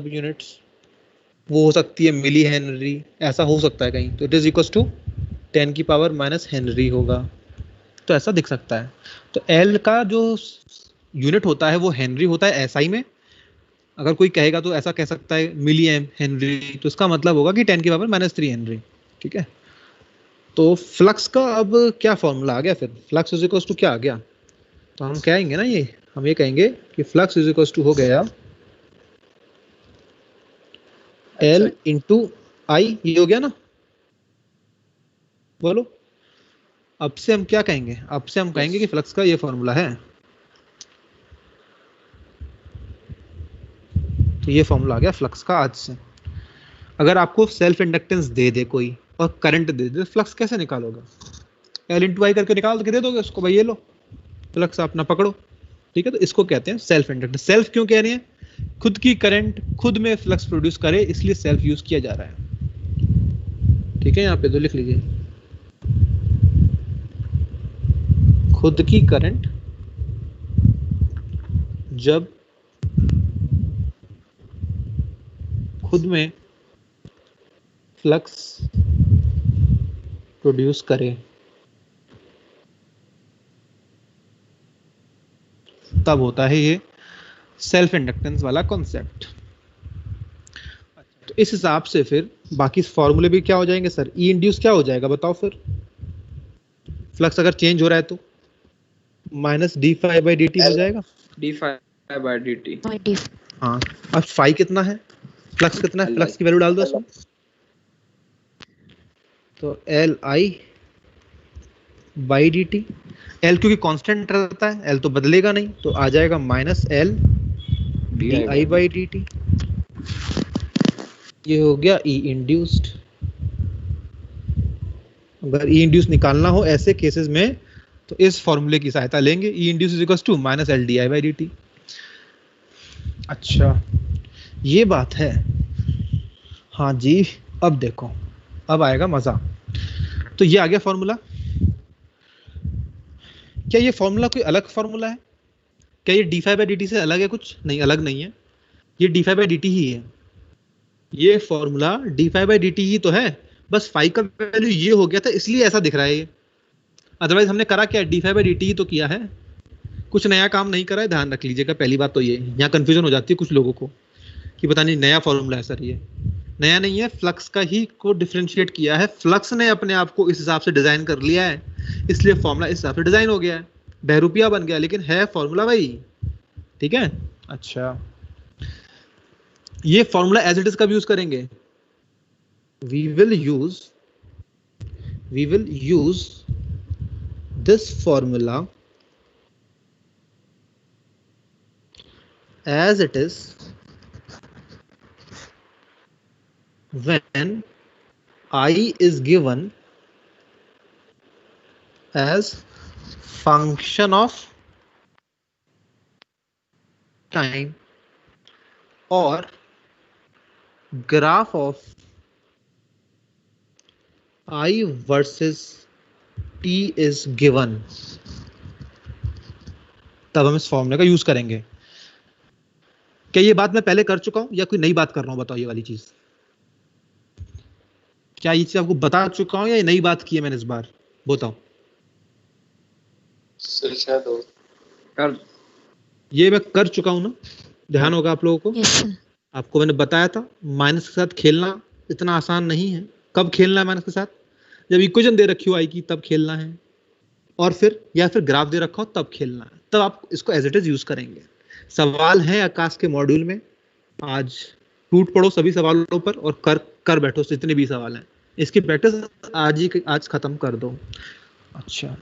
यूनिट्स वो हो सकती है मिली हेनरी, ऐसा हो सकता है कहीं, तो इट इज इक्वल टू 10 की पावर माइनस हेनरी होगा, तो ऐसा दिख सकता है। तो एल का जो यूनिट होता है वो हेनरी होता है एसआई में। अगर कोई कहेगा तो ऐसा कह सकता है मिली हेनरी, तो इसका मतलब होगा कि 10 की पावर माइनस 3 हेनरी, ठीक है। तो फ्लक्स का अब क्या फॉर्मूला आ गया फिर? फ्लक्स इज इक्वल टू क्या आ गया? तो हम कहेंगे ना, हम ये कहेंगे कि फ्लक्स इज इक्वल टू हो गया एल इंटू आई, ये हो गया ना, बोलो। अब से हम क्या कहेंगे? अब से हम कहेंगे कि फ्लक्स का ये फॉर्मूला है, तो ये फॉर्मूला आ गया फ्लक्स का आज से। अगर आपको सेल्फ इंडक्टेंस दे दे कोई और करंट दे दे, फ्लक्स कैसे निकालोगे? एल इंटू आई करके निकाल के दे दोगे उसको, भाई ये लो फ्लक्स अपना पकड़ो, ठीक है। तो इसको कहते हैं सेल्फ इंडक्टेंस। सेल्फ क्यों कह रहे हैं? खुद की करंट खुद में फ्लक्स प्रोड्यूस करे, इसलिए सेल्फ यूज किया जा रहा है, ठीक है। यहाँ पे तो लिख लीजिए, खुद की करंट जब खुद में फ्लक्स प्रोड्यूस करे तब होता है ये सेल्फ इंडक्टेंस वाला कॉन्सेप्ट। तो इस हिसाब से फिर बाकी फॉर्मूले भी क्या हो जाएंगे सर? ई इंड्यूस क्या हो जाएगा बताओ फिर? फ्लक्स अगर चेंज हो रहा है तो minus D phi by D T हो जाएगा, D phi by D T. हाँ। अब फाई कितना है, फ्लक्स कितना है, फ्लक्स की वैल्यू डाल दो इसमें, तो L I by D T. L क्योंकि कांस्टेंट रहता है, एल तो बदलेगा नहीं, तो आ जाएगा minus L D I by D T. ये हो गया ई इंड्यूस्ड। अगर ई इंड्यूस निकालना हो ऐसे केसेस में तो इस फॉर्मूले की सहायता लेंगे, E induce is equal to minus L D I by D T. अच्छा, ये बात है। हाँ जी, अब देखो, अब आएगा मजा। तो ये आ गया फॉर्मूला। क्या ये फॉर्मूला कोई अलग फॉर्मूला है? क्या ये D phi by D T से अलग है? कुछ नहीं, अलग नहीं है, ये D phi by D T ही है। ये formula D phi by D T ही तो है, बस फाई का वैल्यू ये हो गया था इसलिए ऐसा दिख रहा है ये। अदरवाइज हमने करा क्या? D phi by D T ही तो किया है, कुछ नया काम नहीं करा है, ध्यान रख लीजिएगा। पहली बात तो ये, यहाँ कंफ्यूजन हो जाती है कुछ लोगों को कि पता नहीं नया फॉर्मूला है सर। ये नया नहीं है, फ्लक्स का ही को डिफरेंशिएट किया है, फ्लक्स ने अपने आप को इस हिसाब से डिजाइन कर लिया है, इसलिए फॉर्मूला इस हिसाब से डिजाइन हो गया है, बहरूपिया बन गया, लेकिन है फॉर्मूला वही, ठीक है। अच्छा, ये फॉर्मूला एज इट इज कब यूज करेंगे? We will use this formula as it is when I is given as function of time or graph of I versus t is given, तब हम इस फॉर्मूले का यूज करेंगे। क्या ये बात मैं पहले कर चुका हूं या कोई नई बात कर रहा हूं? बताओ ये वाली चीज, क्या ये चीज आपको बता चुका हूं या ये नई बात की है मैंने इस बार? बताओ। सर शायद हो। कर ये मैं कर चुका हूं ना, ध्यान होगा आप लोगों को। Yes sir. आपको मैंने बताया था माइनस के साथ खेलना इतना आसान नहीं है। कब खेलना है माइनस के साथ? जब इक्वेशन दे रखी हो आई की, तब खेलना है, और फिर या फिर ग्राफ दे रखा हो तब खेलना है, तब आप इसको एज इट इज यूज करेंगे। सवाल है आकाश के मॉड्यूल में, आज टूट पड़ो सभी सवालों पर और कर बैठो जितने भी सवाल हैं, इसकी प्रैक्टिस आज खत्म कर दो। अच्छा,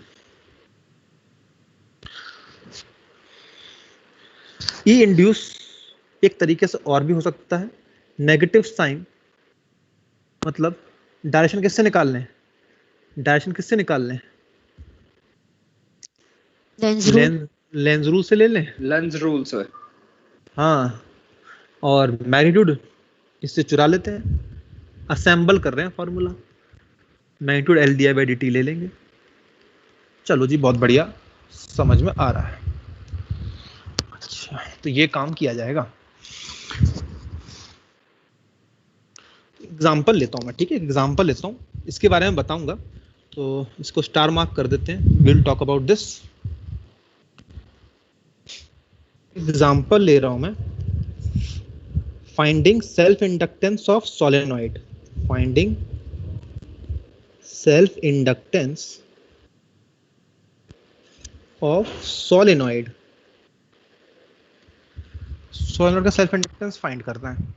ई इंड्यूस एक तरीके से और भी हो सकता है, नेगेटिव साइन, मतलब डायरेक्शन किससे निकाल लें? डायरेक्शन किससे निकाल लें? लेंस रूल से ले लें। लेंस रूल से। हाँ, और मैग्नीट्यूड इससे चुरा लेते हैं। असेंबल कर रहे हैं formula, magnitude L D I by D T ले लेंगे, चलो जी, बहुत बढ़िया, समझ में आ रहा है। अच्छा, तो ये काम किया जाएगा। एग्जाम्पल लेता हूँ मैं, ठीक है, एग्जाम्पल लेता हूँ, इसके बारे में बताऊंगा, तो इसको स्टार मार्क कर देते हैं। Will talk about this. Example ले रहा हूं मैं, finding self inductance of solenoid. Finding self inductance of solenoid. Solenoid का सेल्फ इंडक्टेंस फाइंड करना है।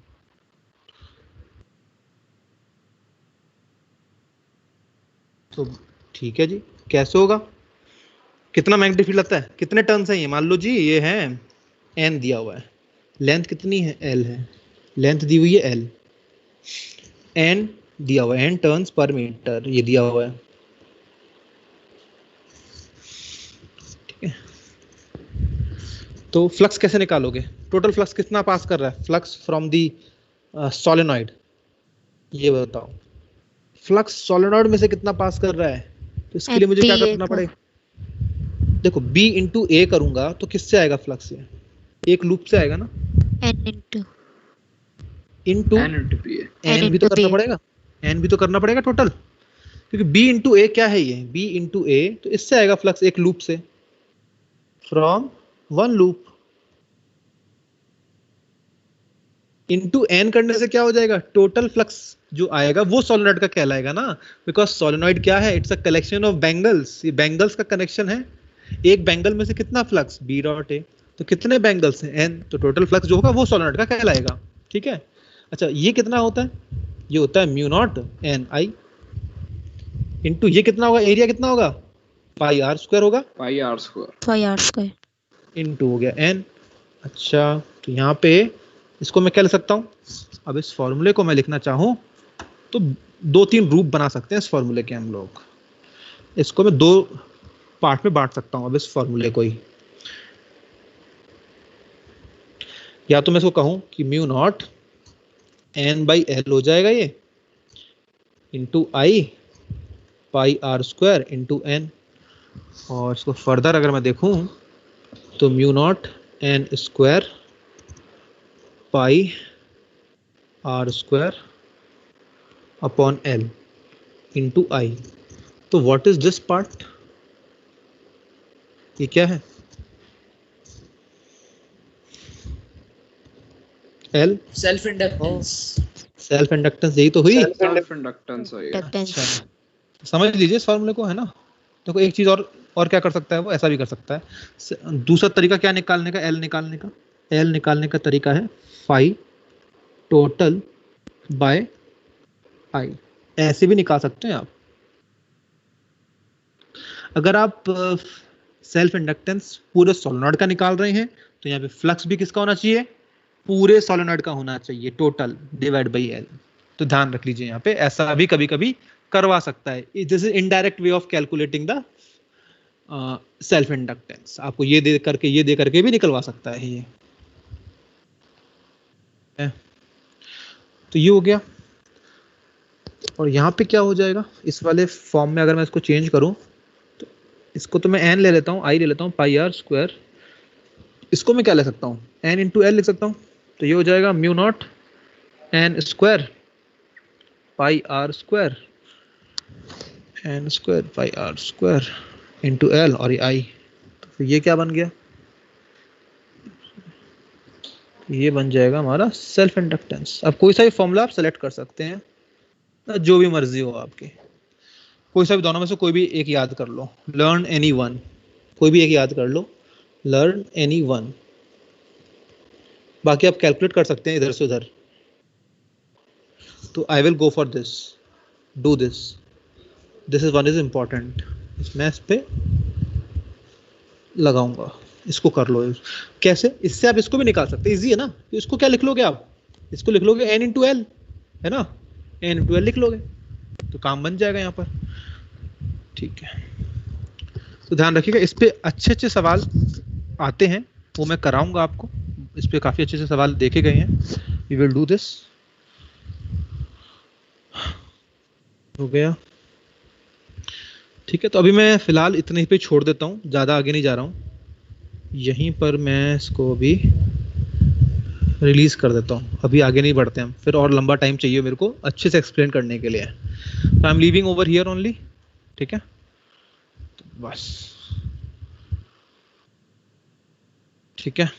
तो ठीक है जी, कैसे होगा? कितना मैग्नेटिक फील्ड आता है, कितने टर्न्स हैं ये? मान लो जी ये है n दिया हुआ है, लेंथ कितनी है? l है, लेंथ दी हुई है l, n दिया हुआ है, n टर्न्स पर मीटर ये दिया हुआ है, ठीक है। तो फ्लक्स कैसे निकालोगे? टोटल फ्लक्स कितना पास कर रहा है? फ्लक्स फ्रॉम दी सोलेनॉइड, ये बताओ। फ्लक्स सोलेनॉइड में से कितना पास कर रहा है? तो इसके लिए मुझे क्या करना पड़ेगा? देखो b इंटू ए करूंगा तो किससे आएगा फ्लक्स? ये एक लूप से आएगा ना, n इंटू n भी तो करना पड़ेगा, n भी तो करना पड़ेगा टोटल, क्योंकि b इंटू ए क्या है? ये b इंटू ए, तो इससे आएगा फ्लक्स एक लूप से, from one loop. Into n करने से क्या हो जाएगा? टोटल फ्लक्स जो आएगा वो सोलेनॉइड का कहलाएगा ना, बिकॉज सोलेनॉइड क्या है? It's a collection of bangles. ये बैंगल्स का कनेक्शन है, एक बैंगल में से कितना फ्लक्स? b डॉट ए, तो कितने बैंगल्स हैं? n, तो टोटल फ्लक्स जो होगा वो सोलेनॉइड का कहलाएगा, ठीक है। अच्छा, ये कितना होता है? ये होता है mu naught n i into ये कितना होगा? एरिया कितना होगा? पाई आर स्क्वायर होगा, पाई आर स्क्वायर इंटू हो गया n। अच्छा, तो यहाँ पे इसको मैं क्या लिख सकता हूँ? अब इस फॉर्मूले को मैं लिखना चाहूँ तो दो तीन रूप बना सकते हैं इस फॉर्मूले के हम लोग। इसको मैं दो पार्ट में बांट सकता हूँ अब इस फॉर्मूले को ही। या तो मैं इसको कहूँ कि mu naught n by L हो जाएगा ये, into I pi R square into N, और इसको फर्दर अगर मैं देखूँ तो mu naught N square pi R square upon L into I. तो व्हाट इज दिस पार्ट? ये क्या है? L self inductance. Self inductance, यही तो हुई। सेल्फ इंडक्टेंस है ये। अच्छा, समझ लीजिए इस फॉर्मूले को, है ना। देखो एक चीज और क्या कर सकता है वो? ऐसा भी कर सकता है। दूसरा तरीका क्या निकालने का? एल निकालने का। एल निकालने का तरीका है फाई टोटल बाय आई। ऐसे भी निकाल सकते हैं आप। अगर आप सेल्फ इंडक्टेंस पूरे सोलेनॉइड का निकाल रहे हैं तो यहाँ पे फ्लक्स भी किसका होना चाहिए? पूरे सोलेनॉइड का होना चाहिए, टोटल डिवाइड बाई एल। तो ध्यान रख लीजिए यहाँ पे, ऐसा भी कभी कभी करवा सकता है। This is indirect way of calculating the self inductance. आपको ये दे करके भी निकलवा सकता है ये। तो ये हो गया। और यहाँ पे क्या हो जाएगा इस वाले फॉर्म में? अगर मैं इसको चेंज करूँ तो इसको तो मैं n ले लेता हूँ, i ले लेता हूँ, पाई आर स्क्वायर। इसको मैं क्या ले सकता हूँ? n इंटू एल लिख सकता हूँ। तो ये हो जाएगा mu naught n square pi R square, n square pi R square into L, और ये i। तो फिर ये क्या बन गया? ये बन जाएगा हमारा सेल्फ इंडक्टेंस। अब कोई सा भी फॉर्मूला आप सेलेक्ट कर सकते हैं, जो भी मर्जी हो आपकी, कोई सा भी, दोनों में से कोई भी एक याद कर लो। लर्न एनी वन, कोई भी एक याद कर लो, लर्न एनी वन। बाकी आप कैलकुलेट कर सकते हैं इधर से उधर। तो I will go for this, do this, this is one is important. मैं इस पे लगाऊंगा, इसको कर लो। कैसे? इससे आप इसको भी निकाल सकते हैं, इजी है ना। तो इसको क्या लिख लोगे आप? इसको लिख लोगे n इंटू एल, है ना, n इंटू एल लिख लोगे तो काम बन जाएगा यहाँ पर, ठीक है। तो ध्यान रखिएगा, इस पे अच्छे सवाल आते हैं, वो मैं कराऊंगा आपको। इस पे काफी अच्छे से सवाल देखे गए हैं। We will do this. हो गया, ठीक है, तो अभी मैं फिलहाल इतने ही पे छोड़ देता हूँ, ज़्यादा आगे नहीं जा रहा हूँ, यहीं पर मैं इसको अभी रिलीज कर देता हूँ, अभी आगे नहीं बढ़ते हम, फिर और लंबा टाइम चाहिए मेरे को अच्छे से एक्सप्लेन करने के लिए। तो I am leaving over here only, ठीक है, तो बस ठीक है।